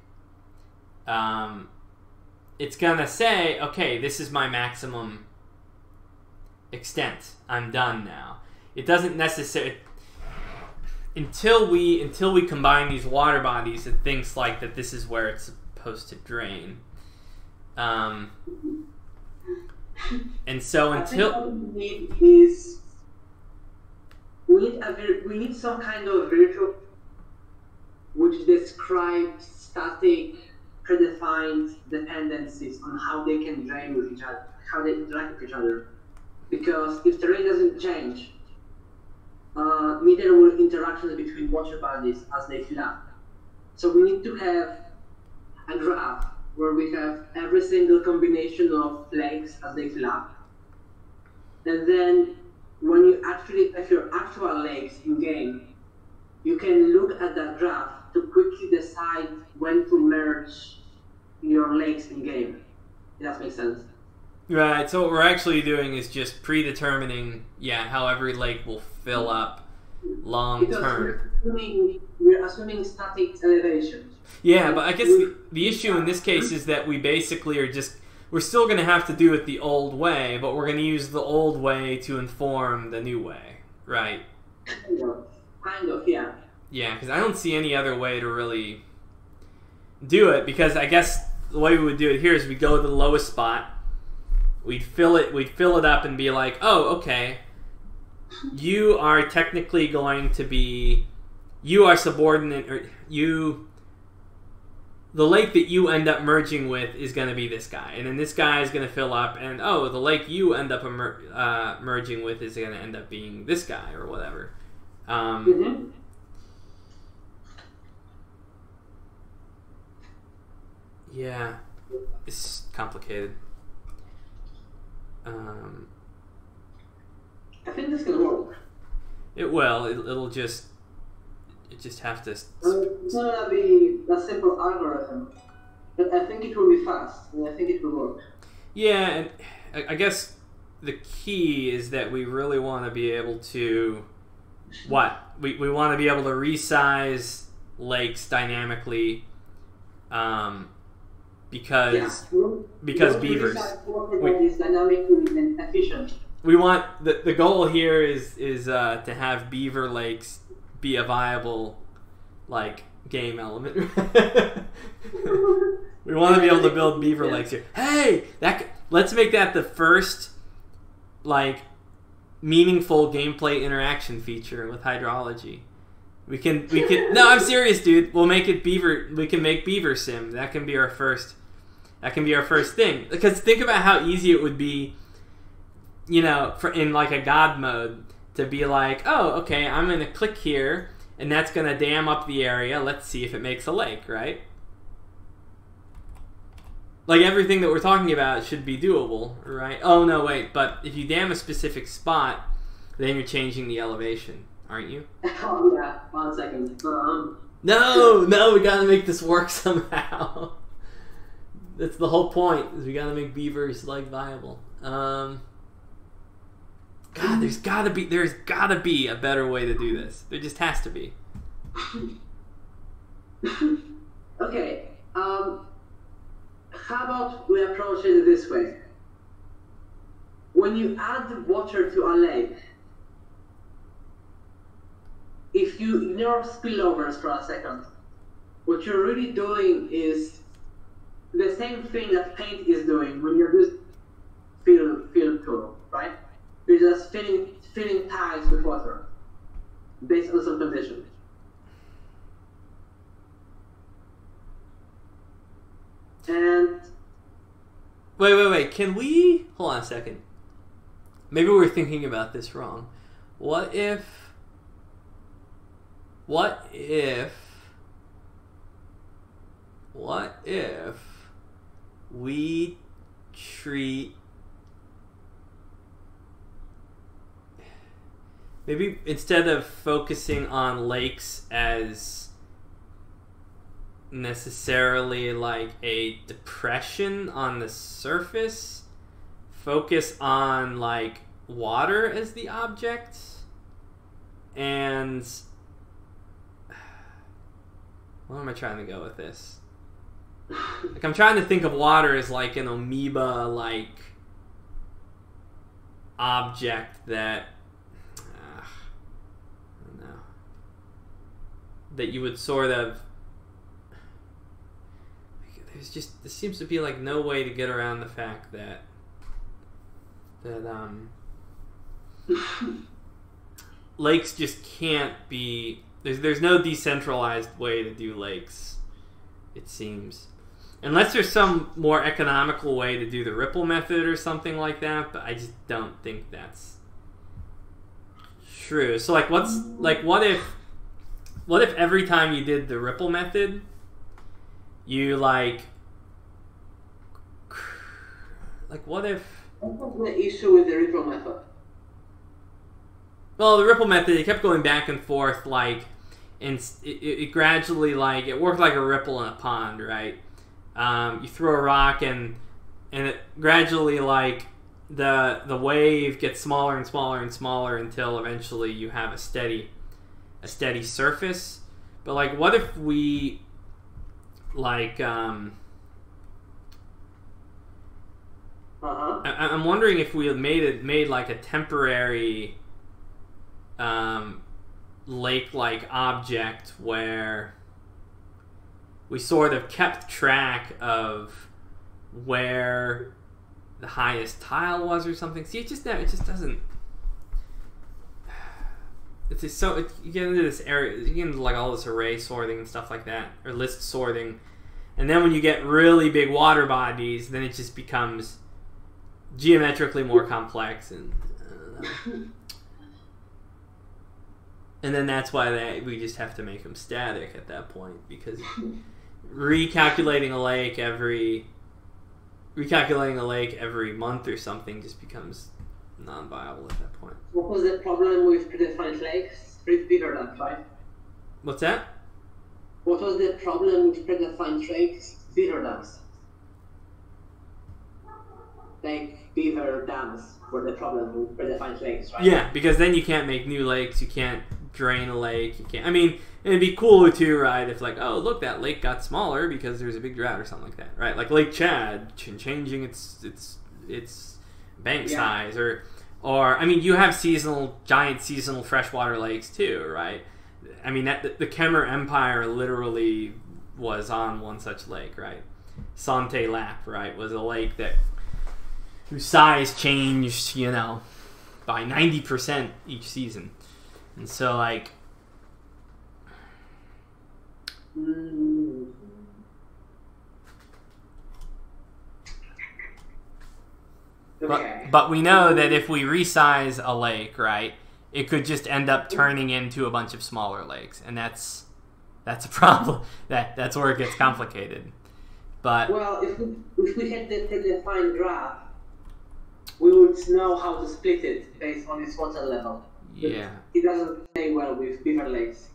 It's gonna say, okay, this is my maximum extent. I'm done now. It doesn't necessarily until we combine these water bodies. It thinks like that this is where it's supposed to drain. And so until I think what we need is we need some kind of virtue which describes static predefined dependencies on how they can drain with each other, how they interact with each other. Because if terrain doesn't change, neither will interactions between water bodies as they fill up. So we need to have a graph where we have every single combination of lakes as they fill up. And then when you actually have your actual lakes in game, you can look at that graph to quickly decide when to merge your lakes in game. If that makes sense. Right, so what we're actually doing is just predetermining, how every lake will fill up long term. We're assuming static elevation. Yeah, but I guess the issue in this case is that we basically we're still going to have to do it the old way, but we're going to use the old way to inform the new way, right? Kind of, yeah. Yeah, because I don't see any other way to really do it, because I guess the way we would do it here is we go to the lowest spot, we'd fill it up and be like, oh, okay, you are technically going to be, you are subordinate, or the lake that you end up merging with is going to be this guy, and then this guy is going to fill up, and oh, the lake you end up merging with is going to end up being this guy or whatever. Yeah, it's complicated. I think this can work. It will. It'll just. It just have to. It's not gonna be a simple algorithm, but I think it will be fast, and I think it will work. Yeah, and I guess the key is that we really want to be able to. What we want to be able to resize lakes dynamically. Because beavers. Is dynamically and efficient. We want the goal here is to have beaver lakes be a viable game element. We want to be able to build beaver lakes here. Hey, let's make that the first meaningful gameplay interaction feature with hydrology. We can no, I'm serious, dude. We'll make it beaver. We can make beaver sim. That can be our first thing. Because think about how easy it would be, in a god mode, to be like, oh, okay, I'm gonna click here, and that's gonna dam up the area. Let's see if it makes a lake, right? Everything that we're talking about should be doable, right? Oh no, wait, but if you dam a specific spot, then you're changing the elevation. Aren't you? Oh yeah, 1 second. No, we gotta make this work somehow. That's the whole point, is we gotta make beavers viable. God, there's gotta be a better way to do this. There just has to be. Okay, how about we approach it this way? When you add water to a lake, if you ignore spillovers for a second, what you're really doing is the same thing that paint is doing when you're just fill tool, right? You're just filling tiles with water based on some conditions. And wait, can we hold on a second? Maybe we're thinking about this wrong. What if we treat, maybe instead of focusing on lakes as necessarily a depression on the surface, focus on water as the object, and where am I trying to go with this? I'm trying to think of water as an amoeba object that I don't know, that you would sort of, there seems to be no way to get around the fact that lakes just can't be, there's no decentralized way to do lakes, it seems. Unless there's some more economical way to do the ripple method or something like that, but I just don't think that's true. So what if every time you did the ripple method, you what if, what's the issue with the ripple method? Well, the ripple method, it kept going back and forth, and it gradually, it worked like a ripple in a pond, right? You throw a rock, and it gradually, the wave gets smaller and smaller and smaller until eventually you have a steady surface. But, what if we, I'm wondering if we had made a temporary lake-like object where we sort of kept track of where the highest tile was or something. See, it just doesn't. It's just you get into this area, you get into like all this array sorting and stuff like that, or list sorting, and then when you get really big water bodies, then it just becomes geometrically more complex, and then that's why we just have to make them static at that point, because recalculating a lake every month or something just becomes non-viable at that point. What was the problem with predefined lakes? Beaver dams, right? What's that? What was the problem with predefined lakes? Beaver dams. Like beaver dams were the problem with predefined lakes, right? Yeah, because then you can't make new lakes, you can't drain a lake, you can't. I mean, it'd be cooler too, right? If like, oh look, that lake got smaller because there's a big drought or something like that, right? Like Lake Chad changing its bank size, or I mean, you have giant seasonal freshwater lakes too, right? I mean, the Khmer Empire literally was on one such lake, right? Sante Lap, right, was a lake whose size changed, by 90% each season. And so, like, okay. But we know that if we resize a lake, right, it could just end up turning into a bunch of smaller lakes, and that's a problem. That's where it gets complicated. But well, if we had the predefined graph, we would know how to split it based on its water level. Yeah. It doesn't play well with beaver lakes.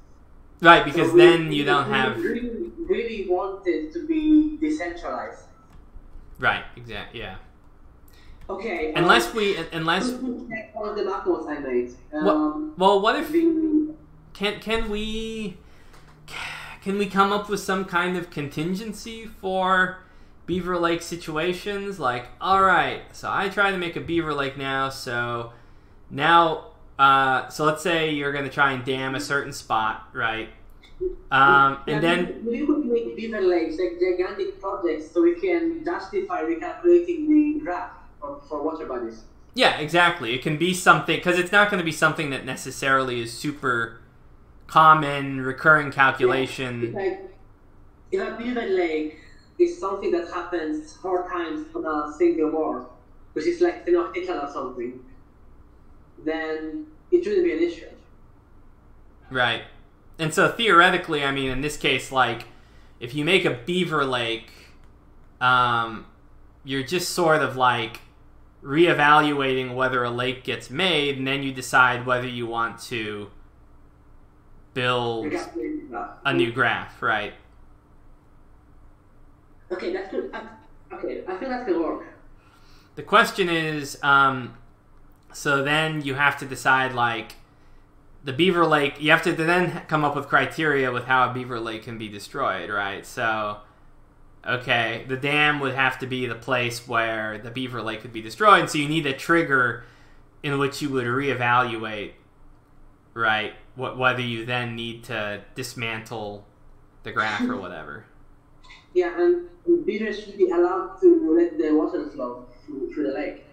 Right, because then you don't have... We really want it to be decentralized. Right, exactly, yeah. Okay. Unless... One of the macros I made. Well, what if... Can we come up with some kind of contingency for beaver lake situations? Like, alright, so I try to make a beaver lake now, so let's say you're going to try and dam a certain spot, right? And then... We could make beaver lakes like gigantic projects so we can justify recalculating the graph for water bodies. Yeah, exactly. It can be something, because it's not going to be something that necessarily is super common, recurring calculation. Yeah, if a beaver lake is something that happens 4 times on a single world, which is like Tenochtitlan or something, then it shouldn't be an issue. Right. And so theoretically, I mean, in this case, like, if you make a beaver lake, you're just sort of like reevaluating whether a lake gets made, and then you decide whether you want to build a new graph, right? Okay, that's good. Okay, I think that's gonna work. The question is, so then you have to decide, like, the beaver lake, you have to then come up with criteria with how a beaver lake can be destroyed, right? So, okay, the dam would have to be the place where the beaver lake could be destroyed, and so you need a trigger in which you would reevaluate, right, whether you then need to dismantle the graph or whatever. Yeah, and beavers should be allowed to let the water flow through the lake.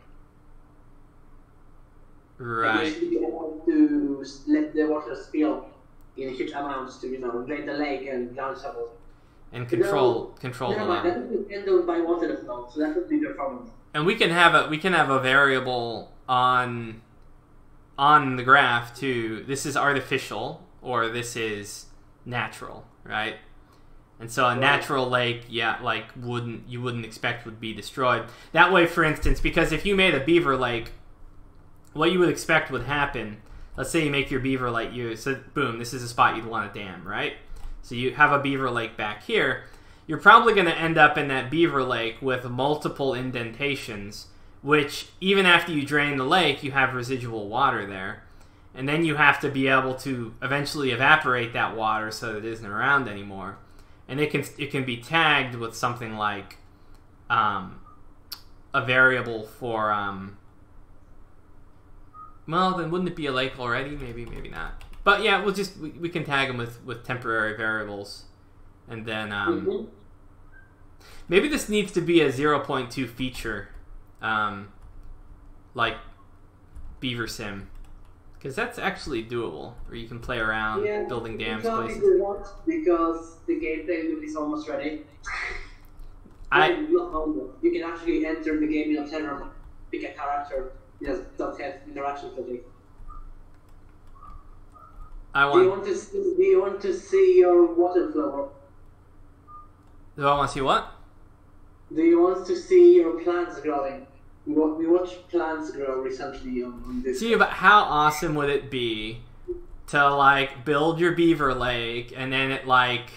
Right. They should be allowed to let the water spill in huge amounts to, drain the lake and ground shovel. And control the level. That would be handled by water flow, so that would be performance. And we can have a variable on the graph too. This is artificial, or this is natural, right? And so a natural lake, you wouldn't expect would be destroyed. That way, for instance, because if you made a beaver lake, what you would expect would happen, let's say you make your beaver lake, so boom, this is a spot you'd want to dam, right? So you have a beaver lake back here. You're probably going to end up in that beaver lake with multiple indentations, which even after you drain the lake, you have residual water there. And then you have to be able to eventually evaporate that water so that it isn't around anymore. And it can be tagged with something like a variable for... well, then wouldn't it be a lake already? Maybe not. But yeah, we can tag them with temporary variables, and then maybe this needs to be a 0.2 feature like Beaver Sim, because that's actually doable, where you can play around building dams places. Because the gameplay loop is almost ready. Not almost. You can actually enter the game in Observer, pick a character, just don't have interactions with it. Do you want to see your water flow? Do I want to see what? Do you want to see your plants growing? We watched plants grow recently on this. See, but how awesome would it be to like build your beaver lake and then it like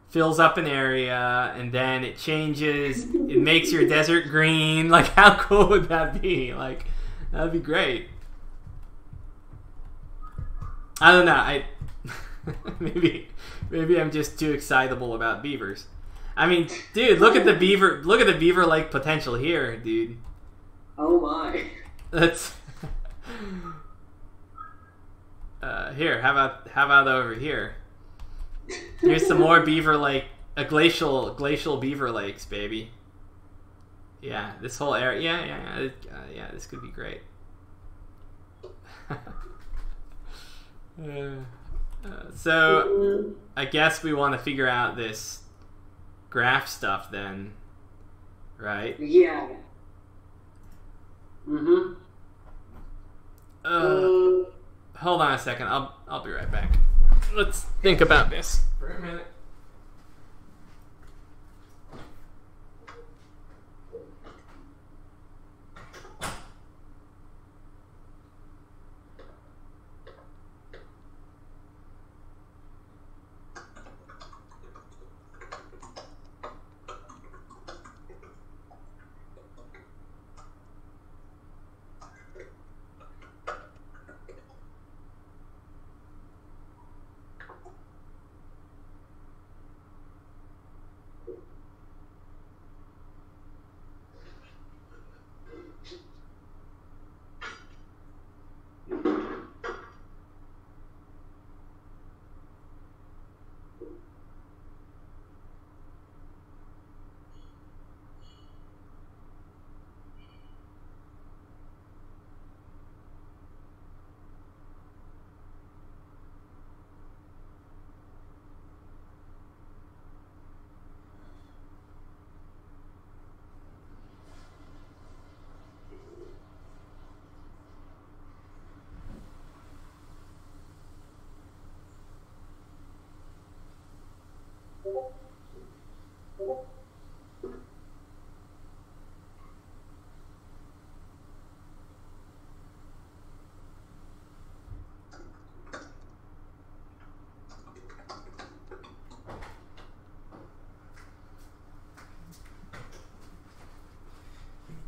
fills up an area and then it changes, it makes your desert green. Like, how cool would that be? Like, that'd be great. I don't know. Maybe I'm just too excitable about beavers. I mean, dude, look at the beaver lake potential here, dude. Oh my. That's here. How about over here? Here's some more beaver lake, glacial beaver lakes, baby. Yeah, this whole area. Yeah, this could be great. So I guess we want to figure out this graph stuff then, right? Yeah. Hold on a second. I'll be right back. Let's think about this for a minute.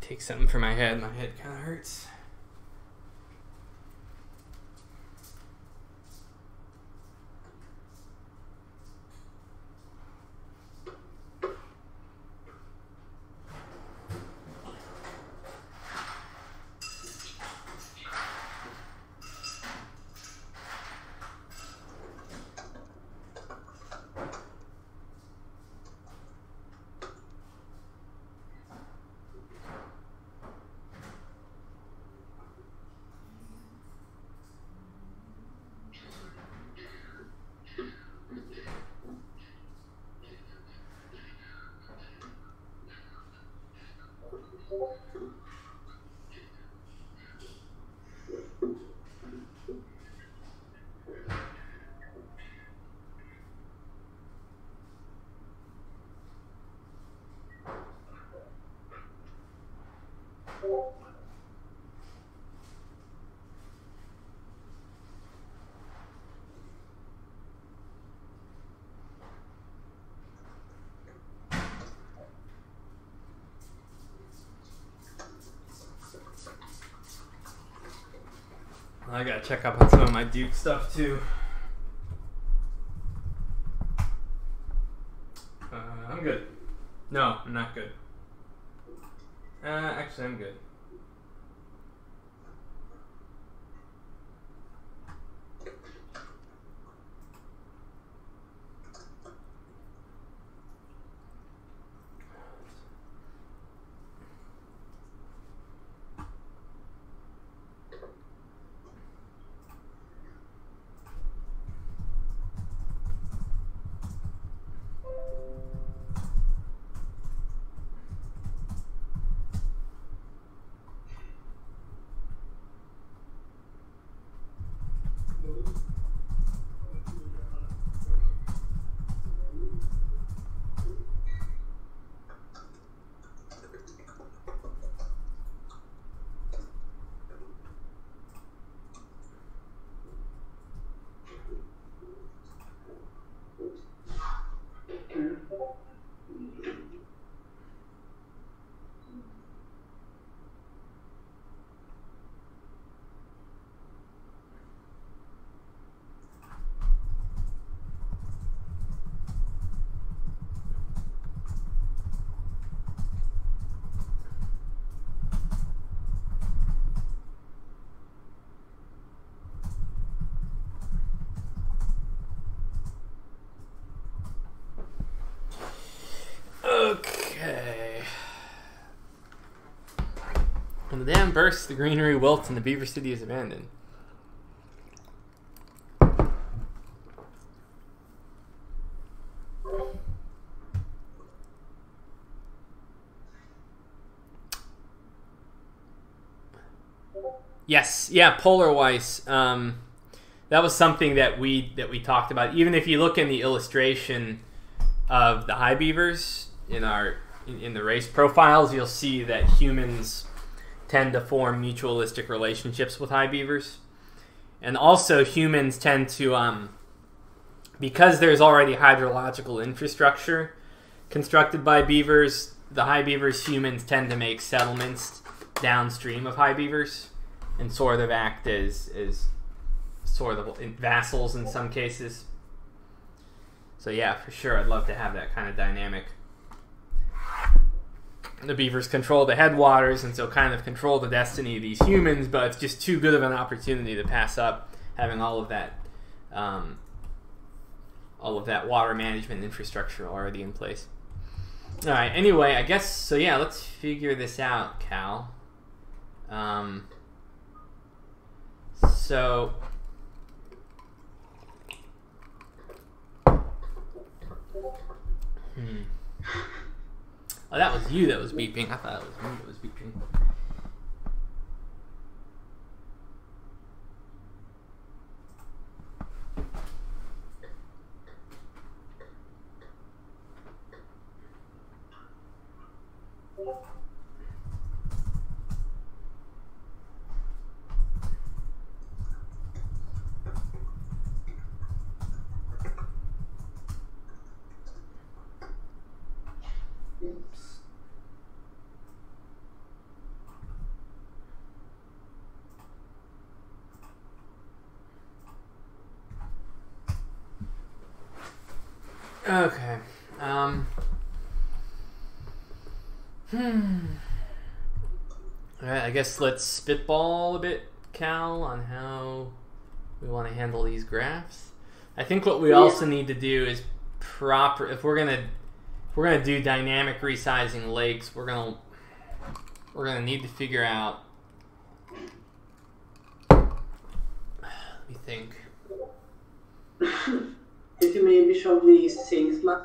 Take something for my head. My head kind of hurts. I gotta check up on some of my Duke stuff too. I'm good. No, I'm not good. Actually, I'm good. When the dam bursts, the greenery wilts and the beaver city is abandoned. Yes, yeah, polar ice. That was something that we talked about. Even if you look in the illustration of the high beavers in the race profiles, you'll see that humans tend to form mutualistic relationships with high beavers, and also humans tend to because there's already hydrological infrastructure constructed by beavers. The high beavers, humans tend to make settlements downstream of high beavers and sort of act as sort of vassals in some cases. So yeah, for sure, I'd love to have that kind of dynamic. The beavers control the headwaters and so kind of control the destiny of these humans, but it's just too good of an opportunity to pass up having all of that water management infrastructure already in place. All right, anyway, I guess, so yeah, let's figure this out, Cal. So... Oh, that was you that was beeping. I thought it was me that was beeping. Okay. Alright, I guess let's spitball a bit, Cal, on how we want to handle these graphs. I think what we also need to do is if we're gonna do dynamic resizing lakes, we're gonna need to figure out. Let me think. If you maybe show these things, Matt?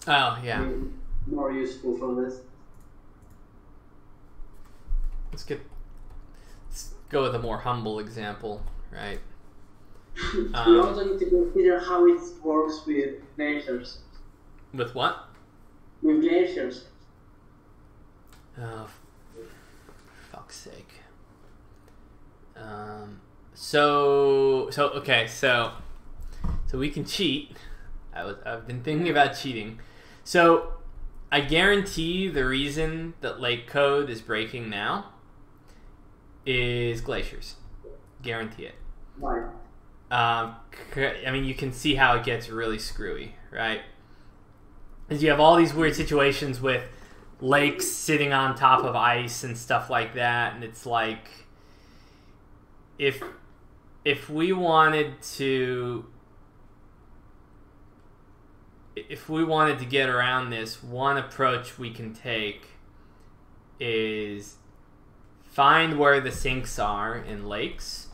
Oh, yeah. More useful for this. Let's go with a more humble example, right? We also need to consider how it works with glaciers. With what? With glaciers. Oh, for fuck's sake. So we can cheat. I've been thinking about cheating. So I guarantee the reason that Lake Code is breaking now is glaciers. Guarantee it. Why? I mean, you can see how it gets really screwy, right? Because you have all these weird situations with lakes sitting on top of ice and stuff like that, and it's like if we wanted to get around this, one approach we can take is find where the sinks are in lakes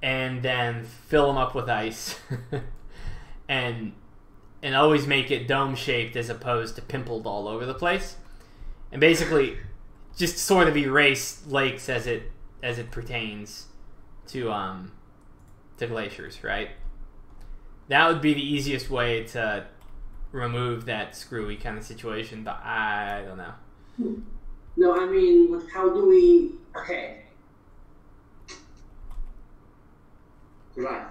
and then fill them up with ice and always make it dome-shaped as opposed to pimpled all over the place. And basically just sort of erase lakes as it pertains to glaciers, right? That would be the easiest way to remove that screwy kind of situation, but I don't know. No, I mean, how do we... Okay. Right.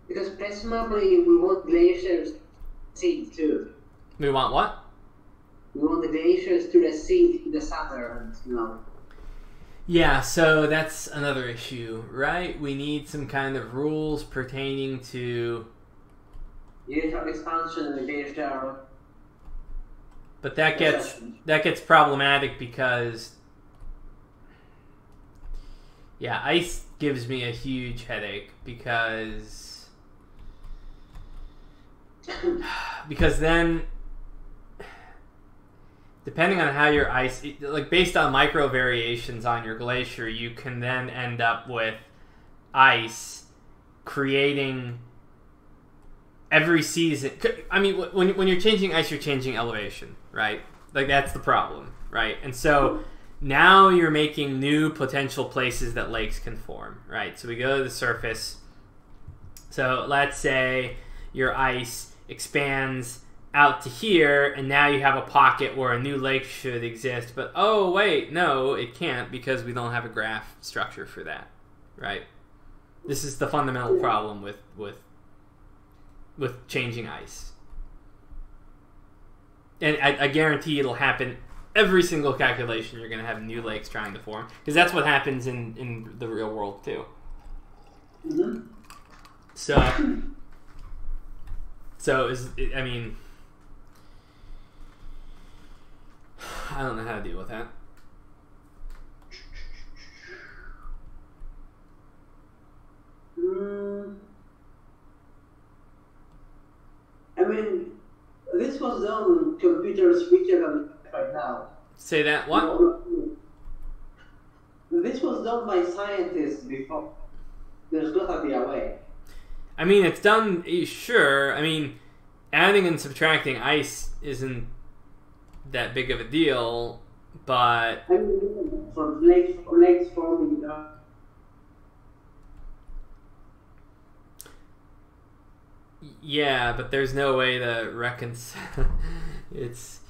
Because presumably we want glaciers to recede too. We want what? We want the glaciers to recede in the summer, Yeah, so that's another issue, right? We need some kind of rules pertaining to... glacier expansion and the glacier... But that gets problematic because... Yeah, ice gives me a huge headache because then depending on how your ice, like based on micro variations on your glacier, you can then end up with ice creating every season. I mean, when you're changing ice, you're changing elevation, right? Like that's the problem, right? And so now you're making new potential places that lakes can form, right? So we go to the surface. So let's say your ice expands out to here, and now you have a pocket where a new lake should exist, but oh wait, no, it can't because we don't have a graph structure for that, right? This is the fundamental problem with changing ice. And I guarantee it'll happen every single calculation. You're going to have new lakes trying to form, because that's what happens in the real world too. Mm-hmm. I mean, I don't know how to deal with that. I mean, this was done computers quicker than right now. Say that what? This was done by scientists before. There's gotta be a way. I mean, it's done, sure. I mean, adding and subtracting ice isn't that big of a deal, but... I mean, for lakes forming... Yeah, but there's no way to reconcile. It's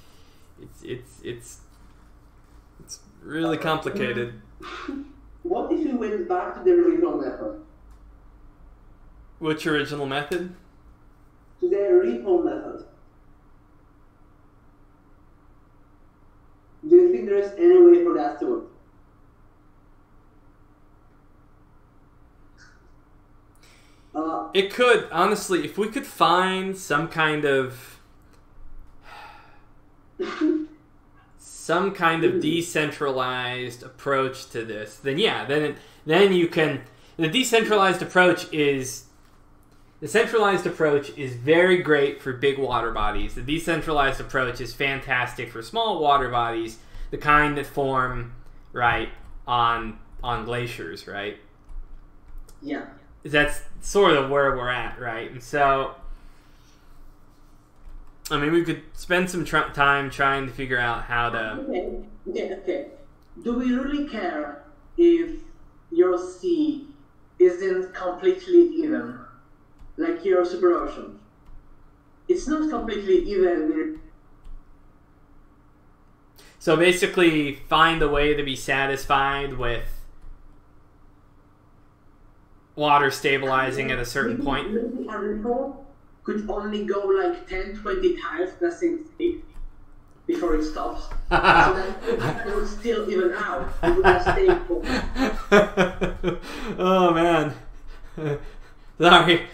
really complicated. What if we went back to the original method? Which original method? To the repo method. Do you think there is any way for that to work? It could, honestly, if we could find some kind of decentralized approach to this, then yeah, then you can. The decentralized approach is very great for big water bodies. The decentralized approach is fantastic for small water bodies, the kind that form right on glaciers, right? Yeah. That's sort of where we're at, right? And so, I mean, we could spend some time trying to figure out how to... Okay. Do we really care if your sea isn't completely even? Like your superocean. It's not completely even. So basically, find a way to be satisfied with water stabilizing at a certain point. Maybe a ripple could only go like 10-20 times the same speed before it stops. So then it would still even out. It would just stay focused. Oh man. Sorry.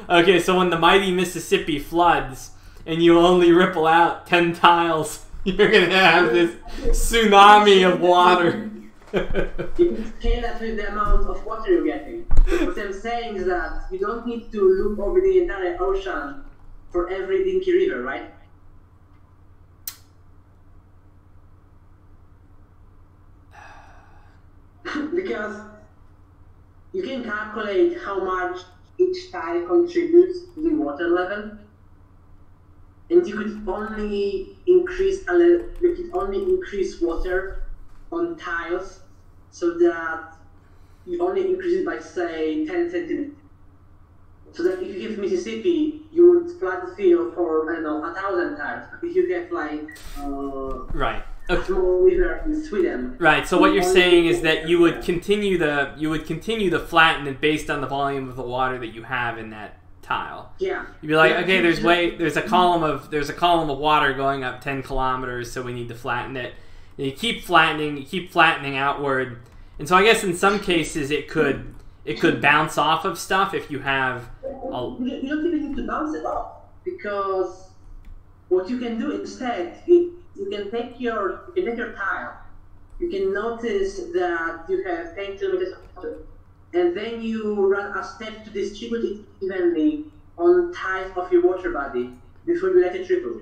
Okay, so when the mighty Mississippi floods and you only ripple out 10 tiles, you're gonna have this tsunami of water. You can scale that with the amount of water you're getting. What I'm saying is that you don't need to look over the entire ocean for every dinky river, right? Because you can calculate how much each tile contributes to the water level, and you could only increase water on tiles so that you only increase it by say 10 centimeters. So that if you give Mississippi, you would flood the field for, I don't know, 1,000 tiles. But if you get like right. a small river in Sweden. Right. So what you're saying is that you would continue to flatten it based on the volume of the water that you have in that tile. Yeah. You'd be like, okay, there's a column of water going up 10 kilometers, so we need to flatten it. And you keep flattening outward, and so I guess in some cases it could bounce off of stuff if you have. You don't even need to bounce it off, because what you can do instead is you can take your tile. You can notice that you have 10 kilometers of water, and then you run a step to distribute it evenly on tiles of your water body before you let it trickle.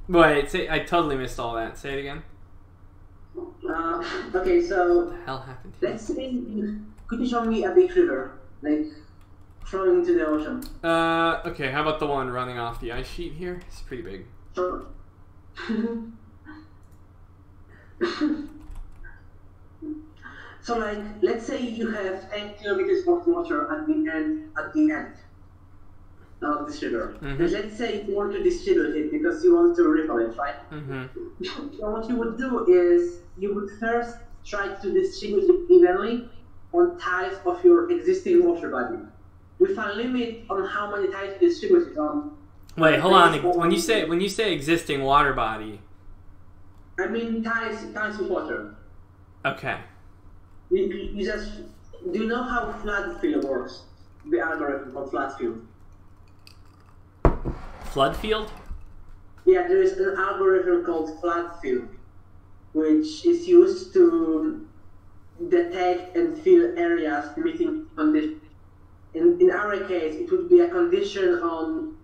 Wait, I totally missed all that. Say it again. Okay, so What the hell happened here? let's say, could you show me a big river, like flowing into the ocean? Okay, how about the one running off the ice sheet here? It's pretty big. Sure. So, like, let's say you have 10 kilometers of water at the end of this river. Mm-hmm. And let's say you want to distribute it because you want to ripple it, right? Mm-hmm. So what you would do is you would first try to distribute it evenly on tiles of your existing water body, with a limit on how many tiles you distribute it on. Wait, hold on. When you say existing water body, I mean tiles with water. okay. You just do you know how flood field works? The algorithm of flood field. Flood field? Yeah, there is an algorithm called flood field, which is used to detect and fill areas meeting conditions. In our case, it would be a condition on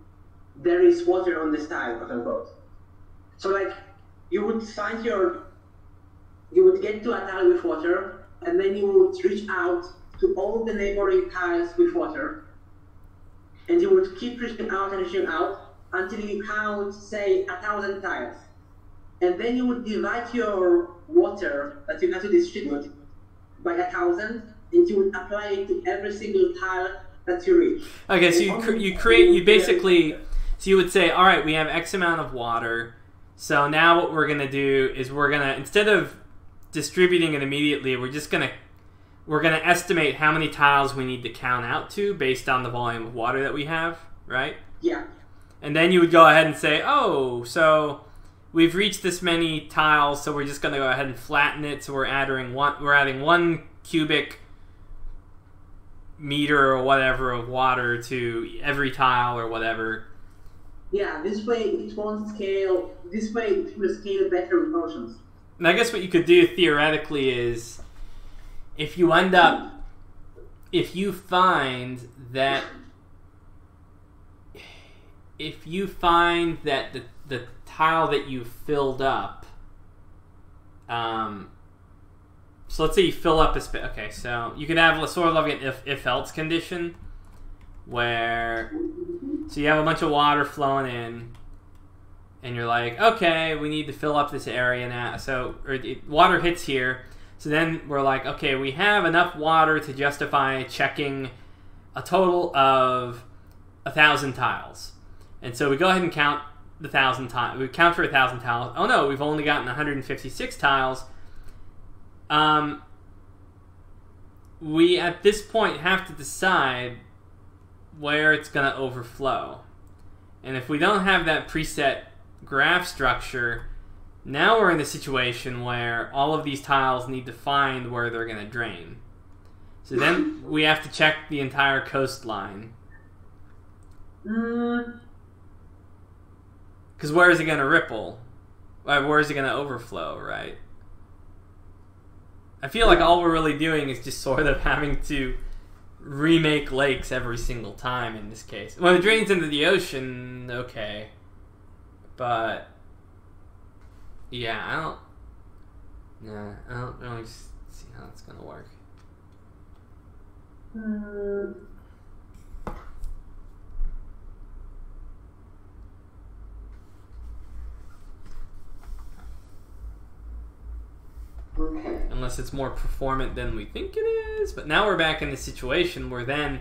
there is water on this tile, quote unquote. So, like, you would get to a tile with water, and then you would reach out to all the neighboring tiles with water, and you would keep reaching out until you count, say, 1,000 tiles. And then you would divide your water that you have to distribute by 1,000, and you would apply it to every single tile that you reach. Okay, so you would say, all right, we have X amount of water, so now what we're gonna do is instead of distributing it immediately, we're gonna estimate how many tiles we need to count out to based on the volume of water that we have, right? Yeah. And then you would go ahead and say, oh, so we've reached this many tiles, so we're just going to go ahead and flatten it. So we're adding 1 cubic meter or whatever of water to every tile or whatever. Yeah, this way it won't scale. This way it will scale better with oceans. And I guess what you could do theoretically is, if you find that the tile that you filled up, so let's say you fill up a space. Okay, so you could have sort of like an if-else condition, where so you have a bunch of water flowing in, and you're like, okay, we need to fill up this area now. So water hits here. So then we're like, okay, we have enough water to justify checking a total of 1,000 tiles. And so we go ahead and count the 1,000 tiles. We count for 1,000 tiles. Oh no, we've only gotten 156 tiles. We at this point have to decide where it's going to overflow. And if we don't have that preset graph structure, now we're in a situation where all of these tiles need to find where they're going to drain. So then we have to check the entire coastline. Because where is it going to ripple? Where is it going to overflow, right? I feel like all we're really doing is just sort of having to remake lakes every single time in this case. When it drains into the ocean, okay. But yeah, I don't really see how it's gonna work. Okay. Unless it's more performant than we think it is. But now we're back in the situation where then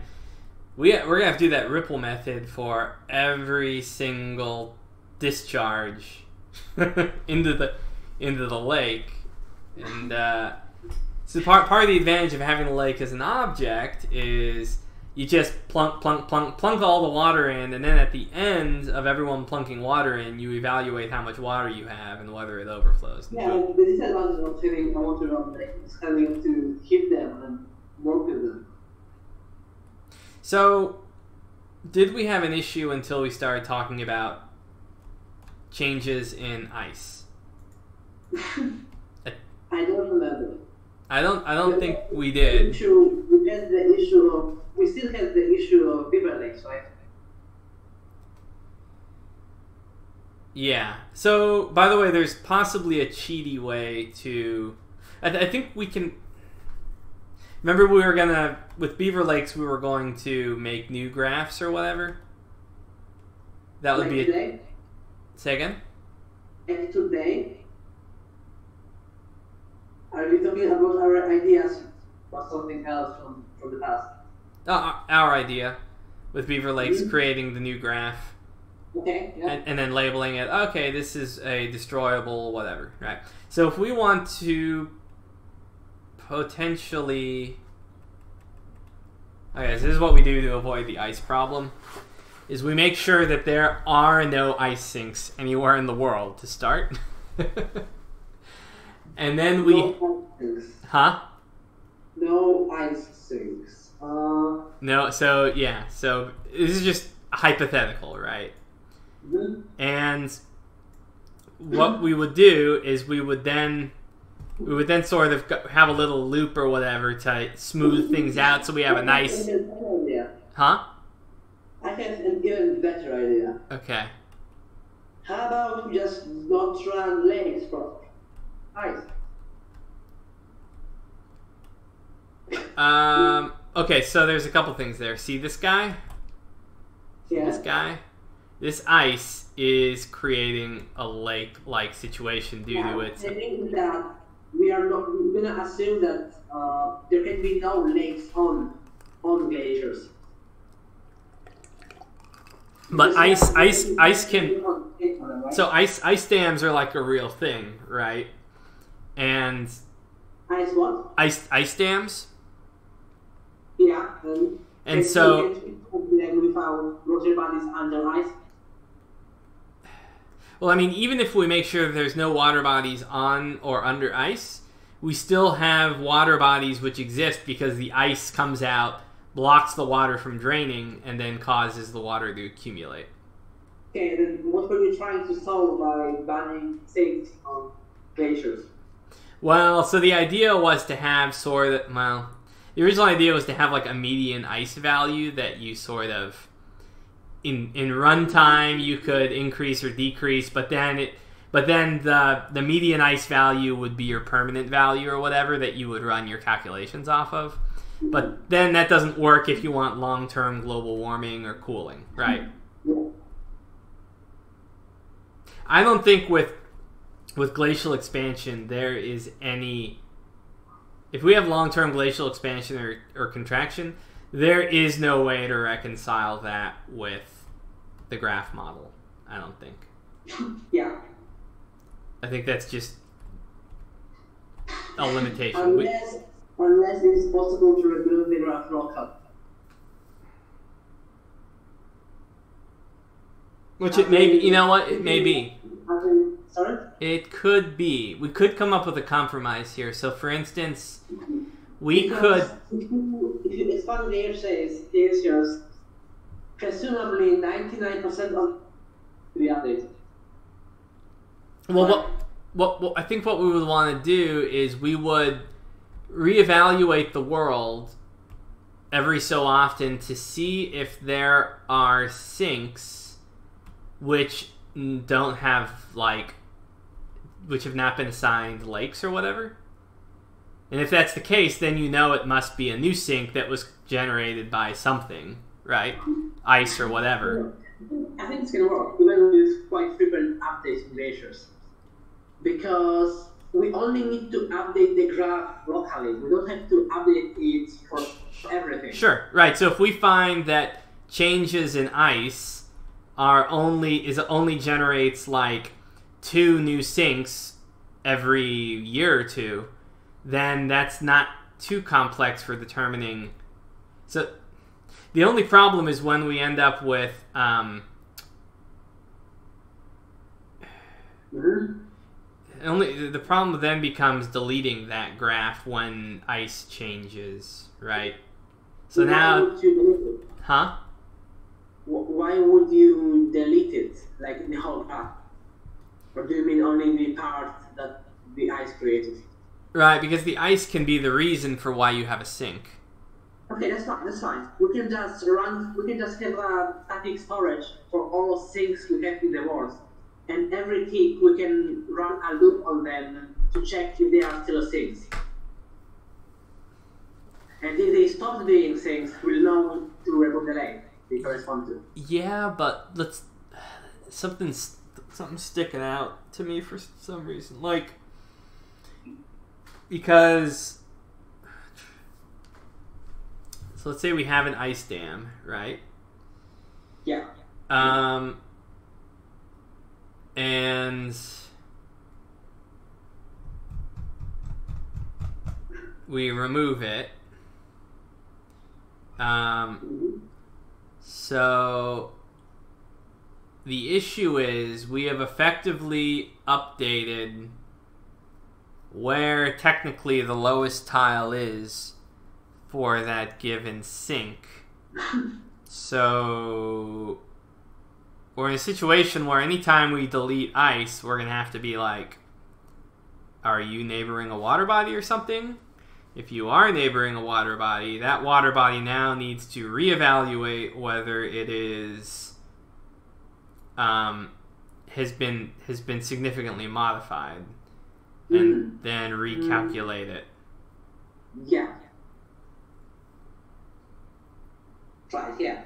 we're gonna have to do that ripple method for every single discharge into the lake. And so part of the advantage of having the lake as an object is you just plunk all the water in, and then at the end of everyone plunking water in, you evaluate how much water you have and whether it overflows. Yeah, the disadvantage of having a water on lake is having to keep them and work with them. So, did we have an issue until we started talking about changes in ice? I don't remember. I don't think we did. We still have the issue of beaver lakes, right? Yeah. So, by the way, there's possibly a cheaty way to... I think we can... Remember we were gonna... With Beaver Lakes, we were going to make new graphs or whatever? That would like be... today? Say again? Like today? Are we talking about our ideas or something else from the past? Our idea. With Beaver Lakes creating the new graph. Okay, yeah. And then labeling it, okay, this is a destroyable whatever, right? So if we want to potentially... Okay, so this is what we do to avoid the ice problem, is we make sure that there are no ice sinks anywhere in the world to start. And then we... No ice sinks. Huh? No ice sinks. No, so yeah, so this is just hypothetical, right? And what we would do is we would then sort of have a little loop or whatever to smooth things out, so we have a nice... Huh? I have an even better idea. Okay. How about we just not run lakes for ice? Okay, so there's a couple things there. See this guy? Yeah. This guy? This ice is creating a lake-like situation due to its... I think that we're gonna assume that there can be no lakes on glaciers. But ice can... Right? So ice dams are like a real thing, right? And... Ice what? Ice dams? Yeah. And so... We found water bodies under ice. Well, I mean, even if we make sure that there's no water bodies on or under ice, we still have water bodies which exist because the ice comes out, blocks the water from draining, and then causes the water to accumulate. Okay, then what were you trying to solve by banning sinks on glaciers? Well, so the idea was to have sort of... Well, the original idea was to have like a median ice value that you sort of... In runtime, you could increase or decrease, but then the median ice value would be your permanent value or whatever that you would run your calculations off of. But then that doesn't work if you want long-term global warming or cooling, right? I don't think with glacial expansion there is any... If we have long-term glacial expansion or contraction, there is no way to reconcile that with the graph model, I don't think. Yeah. I think that's just a limitation. Unless it's possible to remove the graph local. Which it may be, you know what, it may be. Sorry? It could be. We could come up with a compromise here. So for instance, we could... If you expand the glaciers, presumably 99% of the update. Well, what I think what we would want to do is we would reevaluate the world every so often to see if there are sinks which don't have, like, which have not been assigned lakes or whatever. And if that's the case, then you know it must be a new sink that was generated by something, right? Ice or whatever. I think it's going to work, even with quite frequent updates in glaciers. Because we only need to update the graph locally. We don't have to update it for everything. Sure, right. So if we find that changes in ice only generates like 2 new sinks every year or two, then that's not too complex for determining. So the only problem is when we end up with the problem then becomes deleting that graph when ice changes, right? So now, huh? Why would you delete it, like the whole graph? Or do you mean only the part that the ice created? Right, because the ice can be the reason for why you have a sink. Okay, that's fine. That's fine. We can just have a static storage for all sinks we have in the world. and every tick we can run a loop on them to check if they are still things. And if they stop being things, we'll know to remove the lake they correspond to. Yeah, but something's sticking out to me for some reason. Like, because, so let's say we have an ice dam, right? Yeah. And we remove it. So the issue is we have effectively updated where technically the lowest tile is for that given sink. So we're in a situation where anytime we delete ice, we're going to have to be like, are you neighboring a water body or something? If you are neighboring a water body, that water body now needs to reevaluate whether it is has been significantly modified, and then recalculate it. Yeah. Right. Yeah.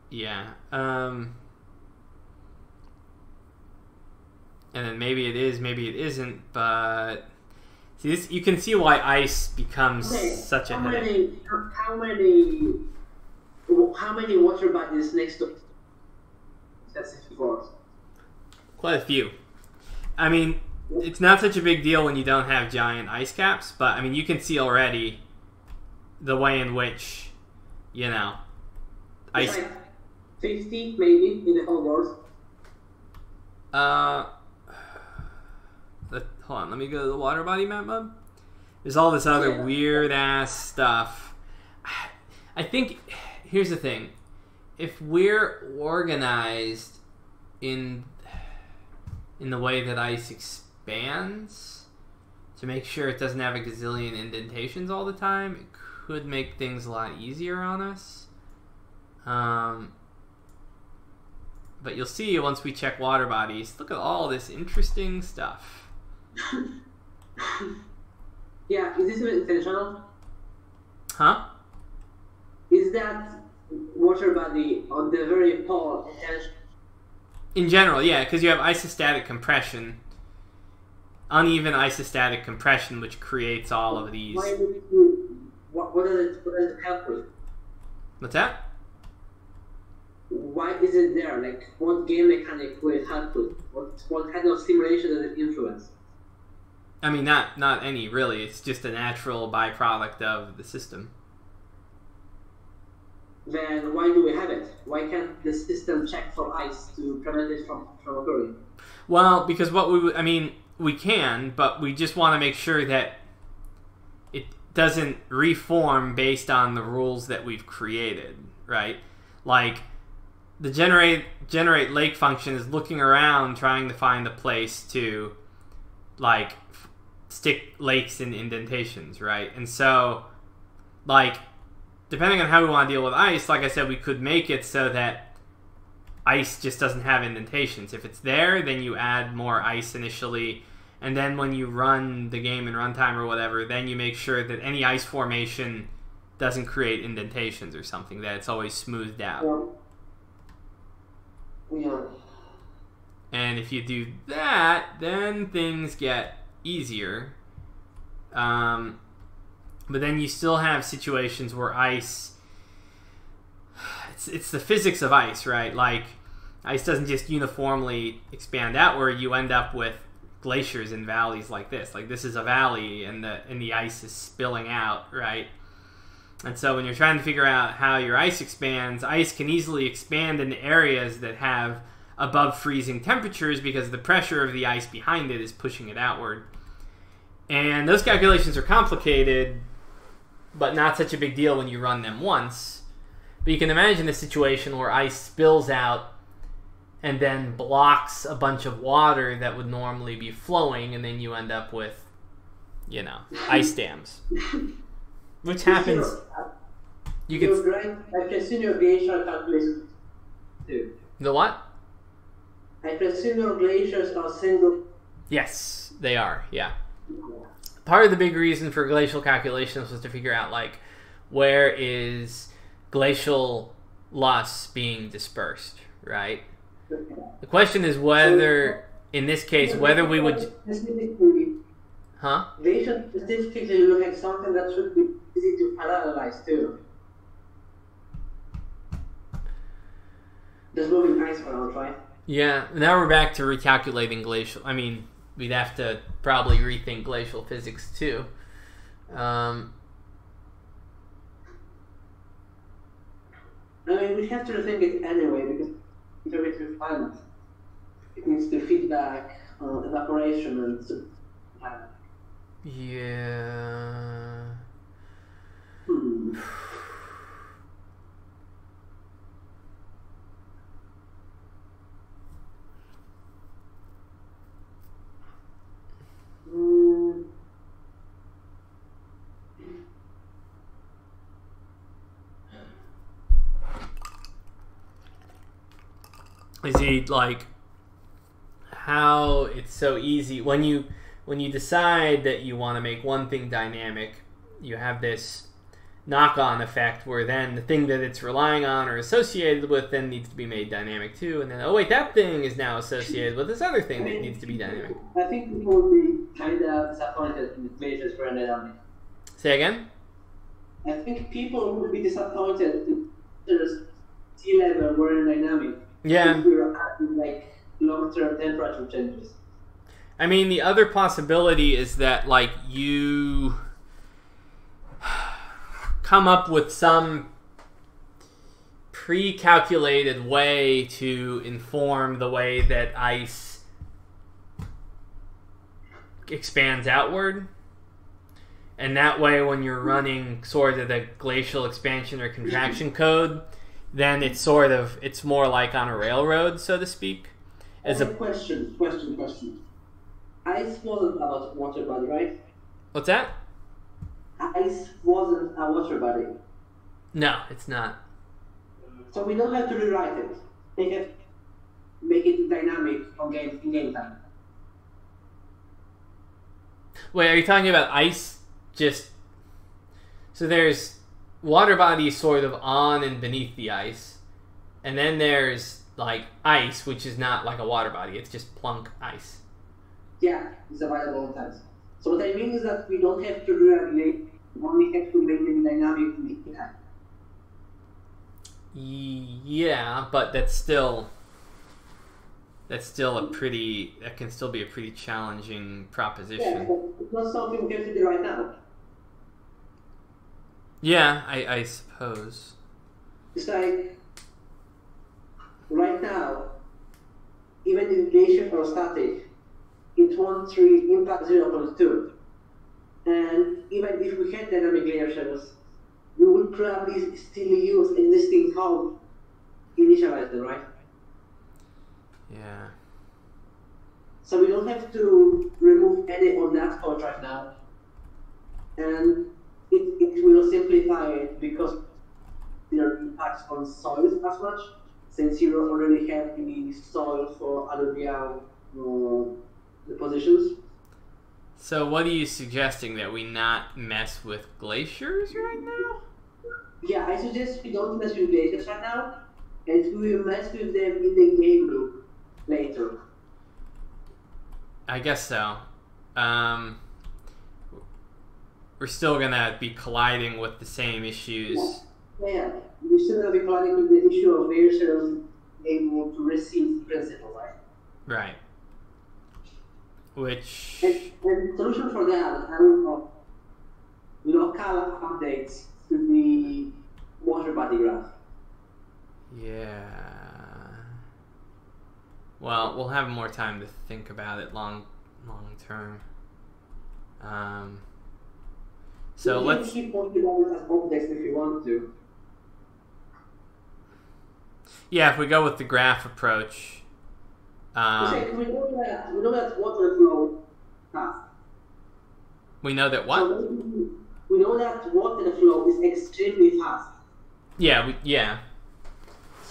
Yeah. And then maybe it is, maybe it isn't, but see, this, you can see why ice becomes such a headache. How many water bodies next to specific floors? Quite a few. I mean, it's not such a big deal when you don't have giant ice caps, but I mean, you can see already the way in which, you know, ice. It's like 50 maybe in the whole world. Hold on, let me go to the water body map mode. There's all this other weird ass stuff. I think, here's the thing. If we're organized in the way that ice expands, to make sure it doesn't have a gazillion indentations all the time, it could make things a lot easier on us. But you'll see once we check water bodies, look at all this interesting stuff. Yeah, is this intentional? Huh? Is that water body on the very pole intentional? In general, yeah, because you have isostatic compression, uneven isostatic compression, which creates all of these. What does it help with? What's that? Why is it there? Like, what game mechanic will it help with? What kind of simulation does it influence? I mean, not any, really. It's just a natural byproduct of the system. Then why do we have it? Why can't the system check for ice to prevent it from occurring? Well, because we can, but we just want to make sure that it doesn't reform based on the rules that we've created, right? Like, the generate lake function is looking around trying to find a place to, like, stick lakes in indentations, right? And so, like, depending on how we want to deal with ice, like I said, we could make it so that ice just doesn't have indentations. If it's there, then you add more ice initially, and then when you run the game in runtime or whatever, then you make sure that any ice formation doesn't create indentations or something, that it's always smoothed out. Yeah. And if you do that, then things get easier. But then you still have situations where ice, it's the physics of ice, right? Like, ice doesn't just uniformly expand outward. You end up with glaciers in valleys like this. Like, this is a valley and the ice is spilling out, right? And so when you're trying to figure out how your ice expands, ice can easily expand in areas that have above freezing temperatures because the pressure of the ice behind it is pushing it outward. And those calculations are complicated, but not such a big deal when you run them once. But you can imagine a situation where ice spills out and then blocks a bunch of water that would normally be flowing, and then you end up with, you know, ice dams. Which happens. You can. I've seen your VHR calculation too. The what? I presume your glaciers are single. Yes, they are. Yeah. Part of the big reason for glacial calculations was to figure out, like, where is glacial loss being dispersed, right? The question is whether, in this case, whether we would... Huh? Glacial specifically look like something that should be easy to parallelize too. Just moving ice around, right? Yeah, now we're back to recalculating glacial. I mean, we'd have to probably rethink glacial physics too. I mean, we have to rethink it anyway because intermittent climate. It needs to feedback evaporation and climate. Yeah. Is it like how it's so easy when you decide that you want to make one thing dynamic, you have this knock-on effect where then the thing that it's relying on or associated with then needs to be made dynamic too, and then oh wait, that thing is now associated with this other thing that needs to be dynamic. I think people would be kind of disappointed in the glaciers for dynamic. Say again? I think people would be disappointed if there's sea level were dynamic. Yeah. If we were having like long-term temperature changes. I mean, the other possibility is that like you come up with some pre-calculated way to inform the way that ice expands outward. And that way, when you're running sort of the glacial expansion or contraction code, then it's more like on a railroad, so to speak. Question. Ice wasn't a water body, right? What's that? Ice wasn't a water body. No, it's not. So we don't have to rewrite it. They have make it dynamic in game time. Wait, are you talking about ice? So there's water bodies sort of on and beneath the ice, and then there's like ice, which is not like a water body, it's just plunk ice. Yeah, it's available all times. So what I mean is that we don't have to regulate, we only have to make them dynamic in the time. Yeah, but that can still be a pretty challenging proposition. Yeah, but it's not something we have to do right now. Yeah, I suppose. It's like, right now, even if glaciers are static, it won't really impact 0.2. And even if we had dynamic glaciers, we would probably still use existing code initialize them, right? Yeah. So we don't have to remove any of that code right now. And it will simplify it because there impacts on soils as much, since you already have the soil for alluvial depositions. So what are you suggesting, that we not mess with glaciers right now? Yeah, I suggest we don't mess with glaciers right now, and we will mess with them in the game loop later. I guess so. We're still gonna be colliding with the same issues. Yeah, we're still gonna be colliding with the issue of glaciers able to receive the principle, right? Right. Which... And the solution for that, I don't know, local updates to the water body graph. Yeah. Well, we'll have more time to think about it long term. So let's keep working on as objects if you want to. Yeah, if we go with the graph approach. We know that water flow fast. We know that what? So we know that water flow is extremely fast. Yeah.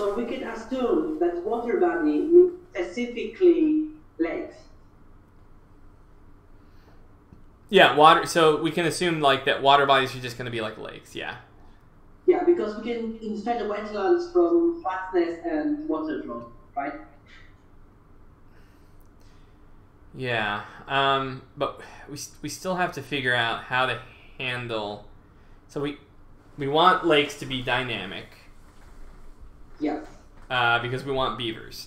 So we can assume that water body means specifically lakes. Yeah, water. So we can assume like that water bodies are just going to be like lakes. Yeah. Yeah, because we can infer the wetlands from flatness and water flow, right? Yeah. But we still have to figure out how to handle. So we want lakes to be dynamic. Yes. Because we want beavers.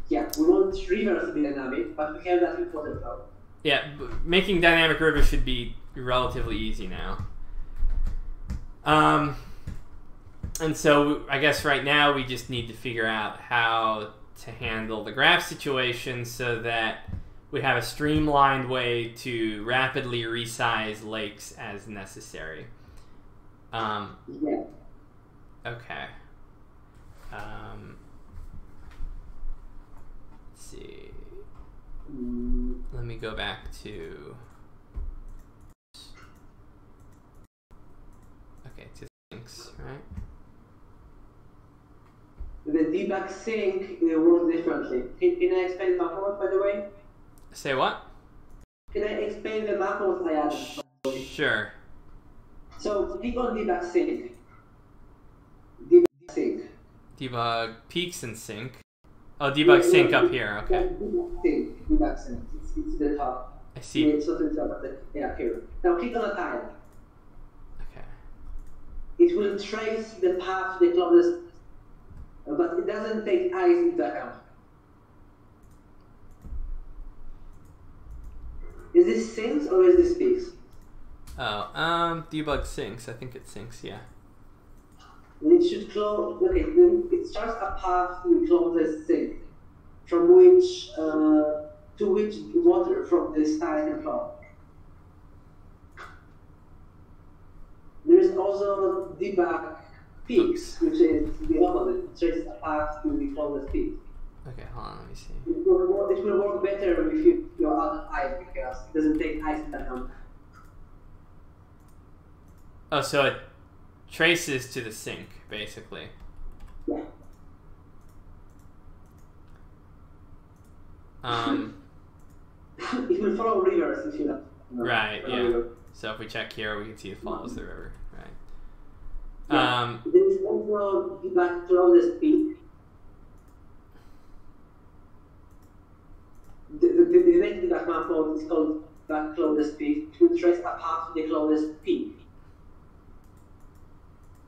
Yeah, we want rivers to be dynamic, but we have that with water flow. Yeah, making dynamic rivers should be relatively easy now. And so I guess right now we just need to figure out how to handle the graph situation so that we have a streamlined way to rapidly resize lakes as necessary. Yeah. Okay. Let's see. Let me go back to... Okay, to sinks, right? The debug sync works differently. Can I explain the macros, by the way? Say what? Can I explain the macros I added? Sure. So click on debug sync. Debug sync. Debug peaks and sync. Oh, debug sync up here. Okay. Debug sync. Debug sync. It's the top. I see. Yeah, it's not the top, but yeah, here. Now click on a tile. Okay. It will trace the path to the closest, but it doesn't take ice into account. Is this sinks or is this peaks? Oh, debug syncs. I think it syncs, yeah. And it should close. Okay, then it starts a path to the closest sink, from which to which water from the sky can flow. There is also debug peaks, which is the opposite. It traces a path to the closest peak. Okay, hold on. Let me see. It will work better if you're out of ice because it doesn't take ice into account. Oh, so it traces to the sink, basically. Yeah. It will follow rivers if you know. Right, yeah. River. So if we check here, we can see it follows the river, right? Yeah. There is also debug closest peak. The next debug manifold is called debug closest peak. It will trace a path to the closest peak,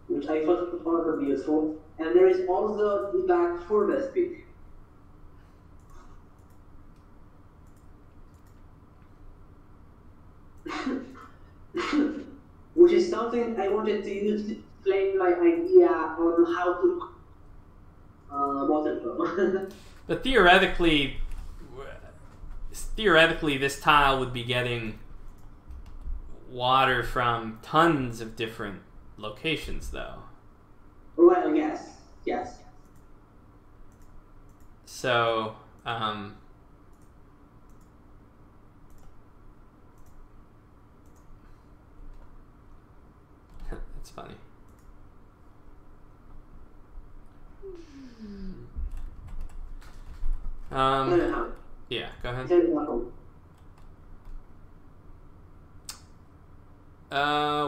which I thought would also be useful. And there is also debug furthest peak. Which is something I wanted to use to explain my idea on how to water flow. But theoretically, this tile would be getting water from tons of different locations, though. Well, yes. So, that's funny. Yeah, go ahead.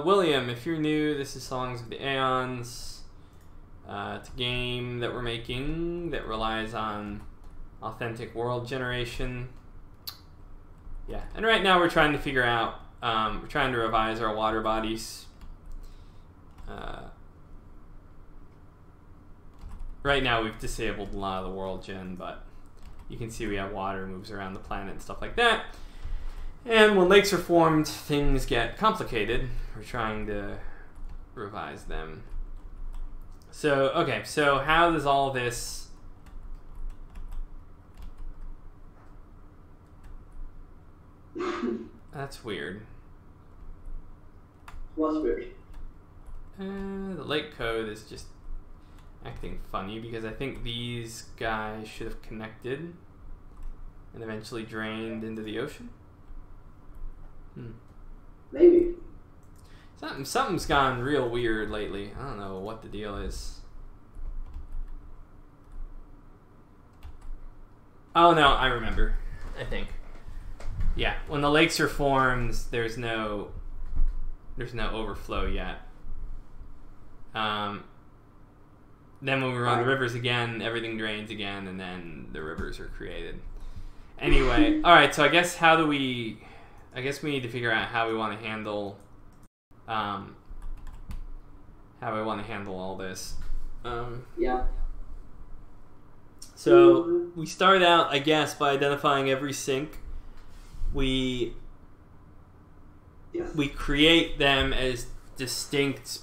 William, if you're new, this is Songs of the Eons. It's a game that we're making that relies on authentic world generation. Yeah, and right now we're trying to figure out, we're trying to revise our water bodies. Right now we've disabled a lot of the world gen, but you can see we have water moves around the planet and stuff like that. And when lakes are formed, things get complicated. We're trying to revise them. So, okay, so how does all this... That's weird. What's weird? The lake code is just acting funny because I think these guys should have connected and eventually drained into the ocean. Maybe. Something's gone real weird lately. I don't know what the deal is. Oh no, I remember. I think. Yeah, when the lakes are formed, there's no overflow yet. Then when we run the rivers again, everything drains again, and then the rivers are created. Anyway, all right. So I guess we need to figure out how we want to handle all this. Yeah. So we start out, I guess, by identifying every sink. We create them as distinct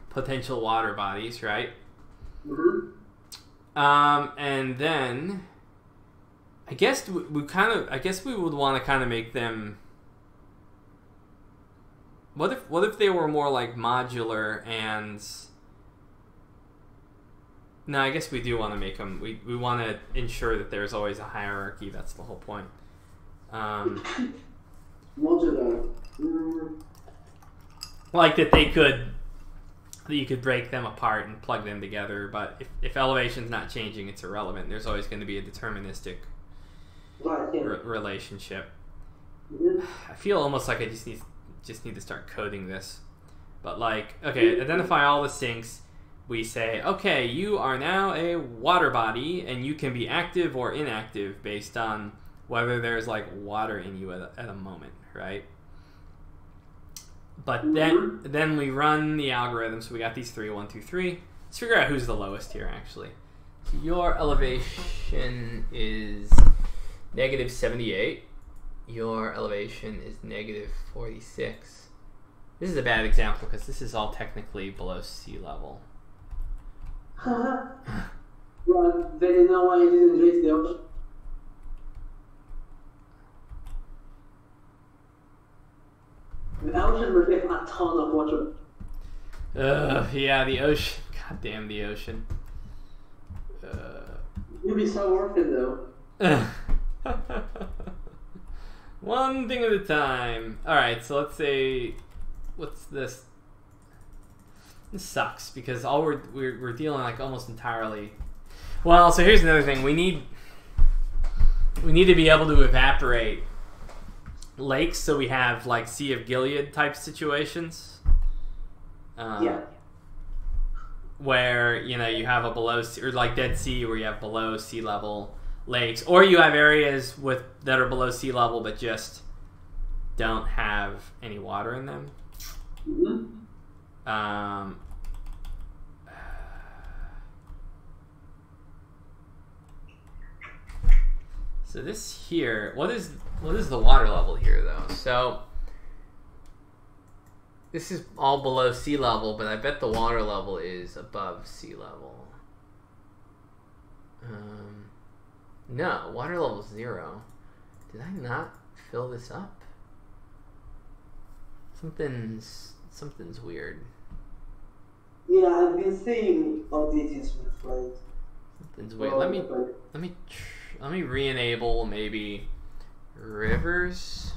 potential water bodies, right? Mm-hmm. And then I guess we would want to kind of make them. What if they were more like modular and? No, I guess we do want to make them. We want to ensure that there's always a hierarchy. That's the whole point. Modular. Like that you could break them apart and plug them together. But if elevation's not changing, it's irrelevant. There's always going to be a deterministic relationship. Mm-hmm. I feel almost like I just need to start coding this. But like, okay, identify all the sinks. We say, okay, you are now a water body, and you can be active or inactive based on whether there's like water in you at a moment, right? But then we run the algorithm. So we got these 3, 1, 2, 3. Let's figure out who's the lowest here, actually. So your elevation is negative 78. Your elevation is negative 46. This is a bad example because this is all technically below sea level. Well, they didn't know why you didn't reach the ocean. The ocean receives a ton of water. Yeah, the ocean. God damn the ocean. You'd be so worth it though. One thing at a time. Alright, so let's say, what's this? This sucks because all we're dealing like almost entirely. Well, so here's another thing. We need to be able to evaporate lakes, so we have like Sea of Gilead type situations. Yeah. Where you have a below or like Dead Sea where you have below sea level lakes, or you have areas that are below sea level but just don't have any water in them. Mm-hmm. So this here, what is the water level here though? So this is all below sea level, but I bet the water level is above sea level. No, water level is 0. Did I not fill this up? Something's weird. Yeah, I've been seeing all these with like. Something's weird. Let me re-enable maybe rivers.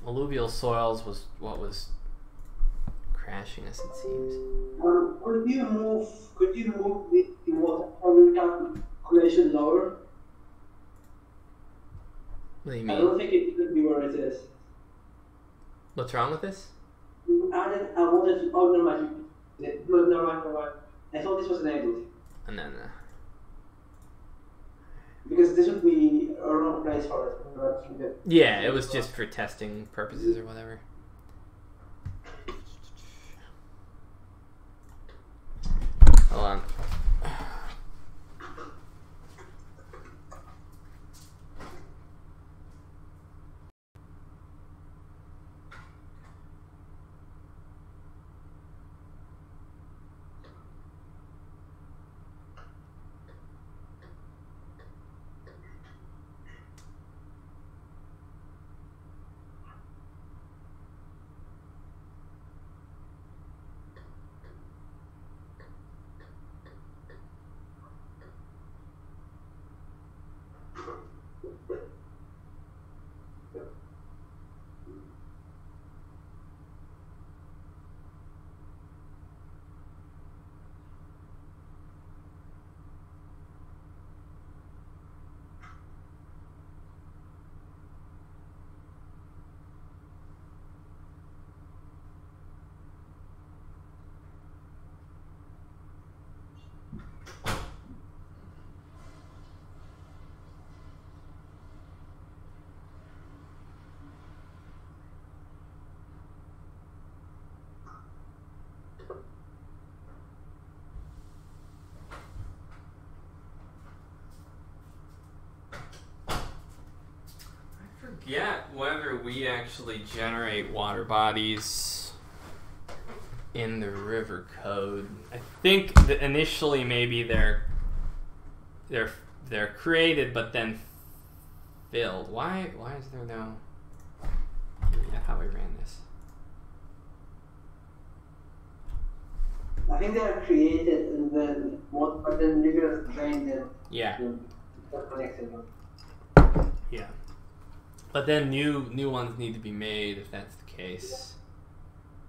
Alluvial soils was what was crashing us, it seems. Could you move the water calculation lower? What do you I mean? don't think it could be where it is. What's wrong with this? I wanted to. Oh, never mind. Never mind. I thought this was enabled. No. Because this would be a wrong place for it. Yeah, it was just for testing purposes or whatever. Hold on. Yeah, whether we actually generate water bodies in the river code. I think that initially maybe they're created but then filled. Why is there no? Yeah, how I ran this. I think they are created and then but then rivers drain them. Yeah. They're connected them. Yeah. But then new ones need to be made if that's the case.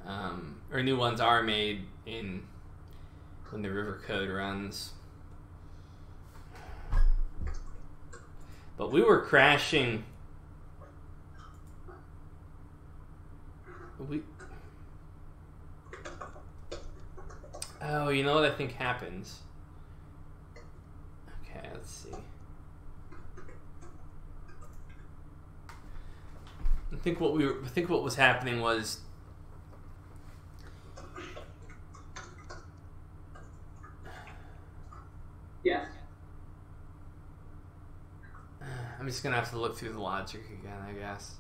Or new ones are made when the river code runs. But we were crashing. Oh, you know what I think happens? Okay, let's see. I think what was happening was Yes. I'm just gonna have to look through the logic again, I guess.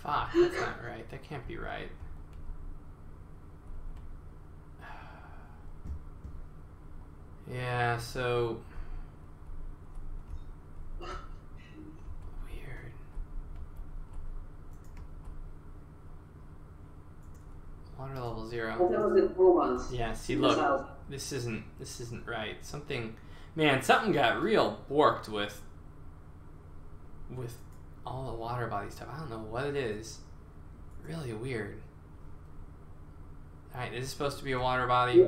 Fuck, that's not right. That can't be right. Yeah, so weird. Water level 0. That was the poor ones. Yeah, see, look, this isn't right. Something got real borked with all the water body stuff. I don't know what it is. Really weird. Alright, is this supposed to be a water body?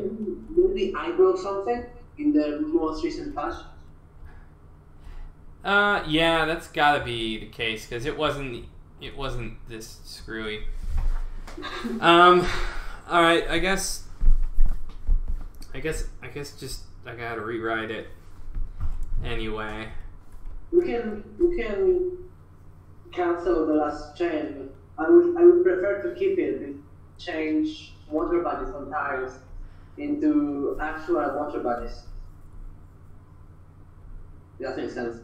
Maybe I broke something in the most recent patch. Yeah, that's gotta be the case, because it wasn't this screwy. Alright, I guess just I gotta rewrite it anyway. We can cancel the last change. I would prefer to keep it and change water bodies sometimes into actual water bodies. That makes sense.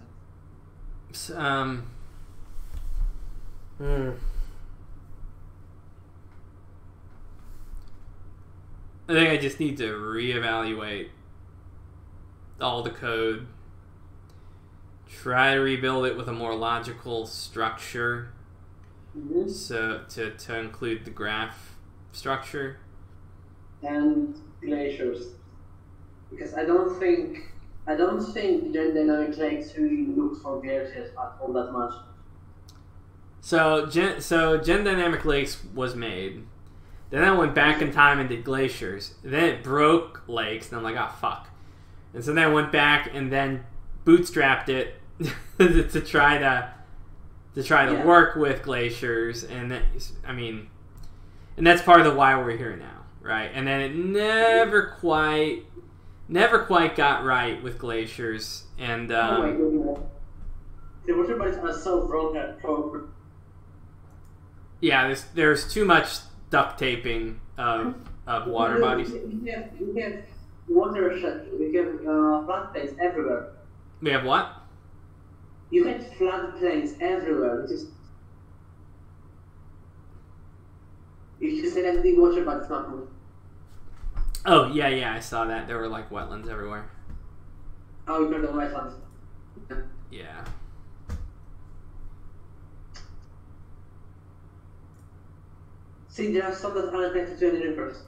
I think I just need to reevaluate all the code, try to rebuild it with a more logical structure, so to include the graph structure and glaciers, because I don't think Gen Dynamic Lakes really looks for glaciers at all that much. So Gen Dynamic Lakes was made. Then I went back in time and did glaciers. Then it broke lakes, and I'm like, oh fuck. And so then I went back and then bootstrapped it to try to work with glaciers, and and that's part of why we're here now, right? And then it never quite got right with glaciers, and oh my goodness, the water bodies are so broken. Yeah, there's too much duct taping of water bodies. We have watershed. We have floodplains everywhere. We have what? You have floodplains everywhere. Which is, if you select the water bodies, not good. Oh yeah, I saw that. There were like wetlands everywhere. Oh, you got the wetlands. Yeah. See, there are some that are connected to any rivers.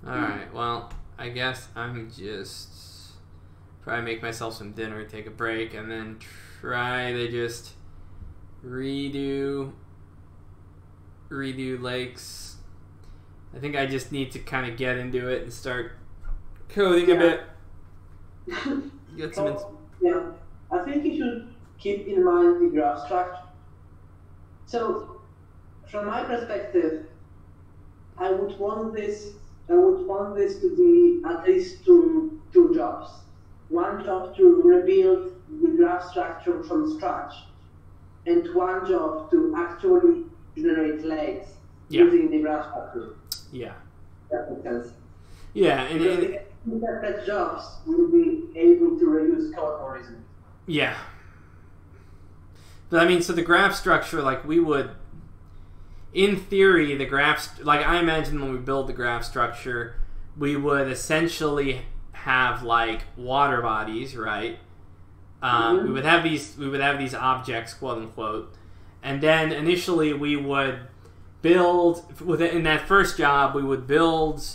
Alright, well, I guess I'm just probably make myself some dinner, take a break, and then try to just redo lakes. I think I just need to kind of get into it and start coding a bit. Get some yeah, I think you should keep in mind the graph structure. So, from my perspective, I would want this to be at least two jobs. One job to rebuild the graph structure from scratch, and one job to actually generate lakes using the graph structure. Yeah. That makes sense. Yeah, and separate jobs will be able to reduce code more easily. Yeah. But I mean, so the graph structure, like we would, in theory, the graphs, like I imagine when we build the graph structure, we would essentially have like water bodies, right? We would have these objects, quote unquote, and then initially we would build in that first job. We would build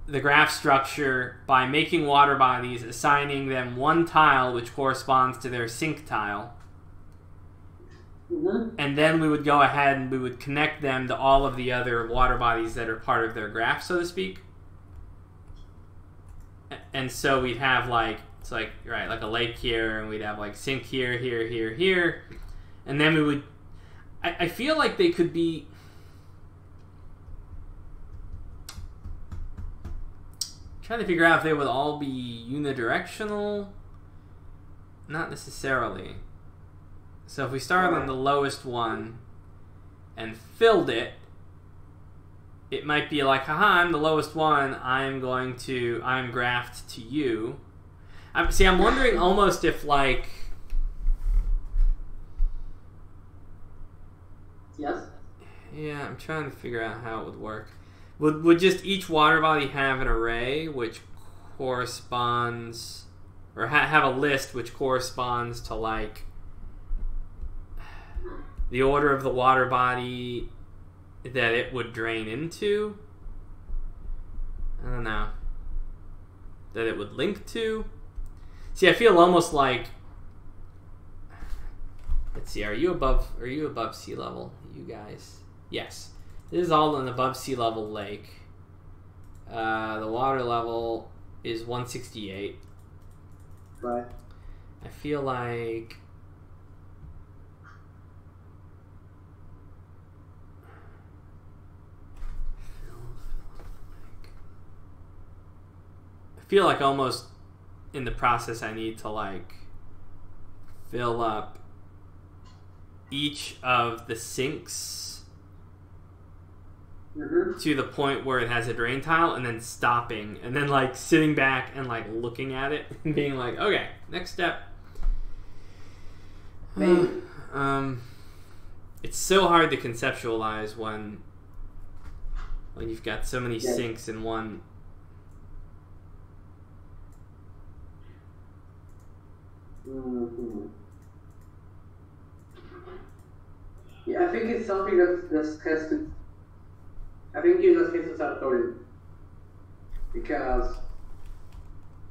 the graph structure by making water bodies, assigning them one tile which corresponds to their sink tile. And then we would go ahead and we would connect them to all of the other water bodies that are part of their graph, so to speak. And so we'd have like, it's like, right, like a lake here, and we'd have like sink here, here, here, here. And then we would, I feel like they could be, trying to figure out if they would all be unidirectional. Not necessarily. So if we started on the lowest one and filled it, it might be like, haha, I'm the lowest one, I'm graphed to you. I'm wondering almost if like... Yes? Yeah, I'm trying to figure out how it would work. Would just each water body have an array which corresponds, or have a list which corresponds to like the order of the water body that it would drain into? I don't know. That it would link to? See, I feel almost like, let's see, are you above sea level, you guys? Yes. This is all an above sea level lake. The water level is 168. Right. I feel like almost in the process I need to like fill up each of the sinks to the point where it has a drain tile, and then stopping, and then like sitting back and like looking at it and being like, okay, next step. It's so hard to conceptualize when you've got so many sinks in one. Yeah, I think it's something that just has to. I think you just have to start coding, because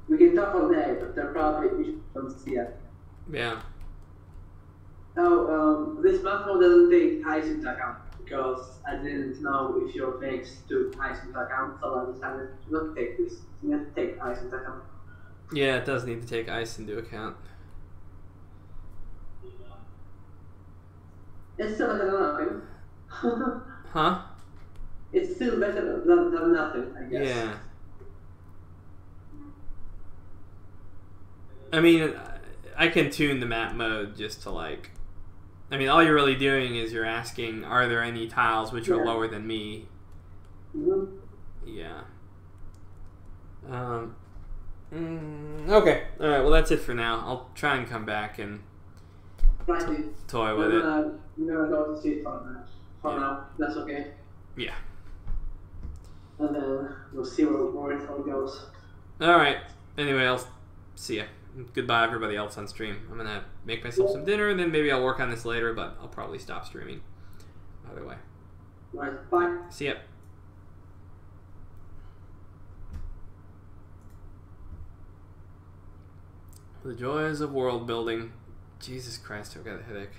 we can talk all day, but there are probably issues from here. Yeah. Now, this platform doesn't take ice into account, because I didn't know if your fakes took ice into account, so I decided to not take this. You have to take ice into account. Yeah, it does need to take ice into account. It's still better than nothing. Huh? It's still better than nothing, I guess. Yeah. I mean, I can tune the map mode just to like... I mean, all you're really doing is you're asking, are there any tiles which are lower than me? Yeah. Okay. Alright, well that's it for now. I'll try and come back and toy with it. We're going to see it for now. That's okay. Yeah. And then we'll see where it all goes. Alright. Anyway, I'll see ya. Goodbye, everybody else on stream. I'm gonna make myself some dinner, and then maybe I'll work on this later, but I'll probably stop streaming. Either way. Right. Bye. See ya. The joys of world building. Jesus Christ, I've got a headache.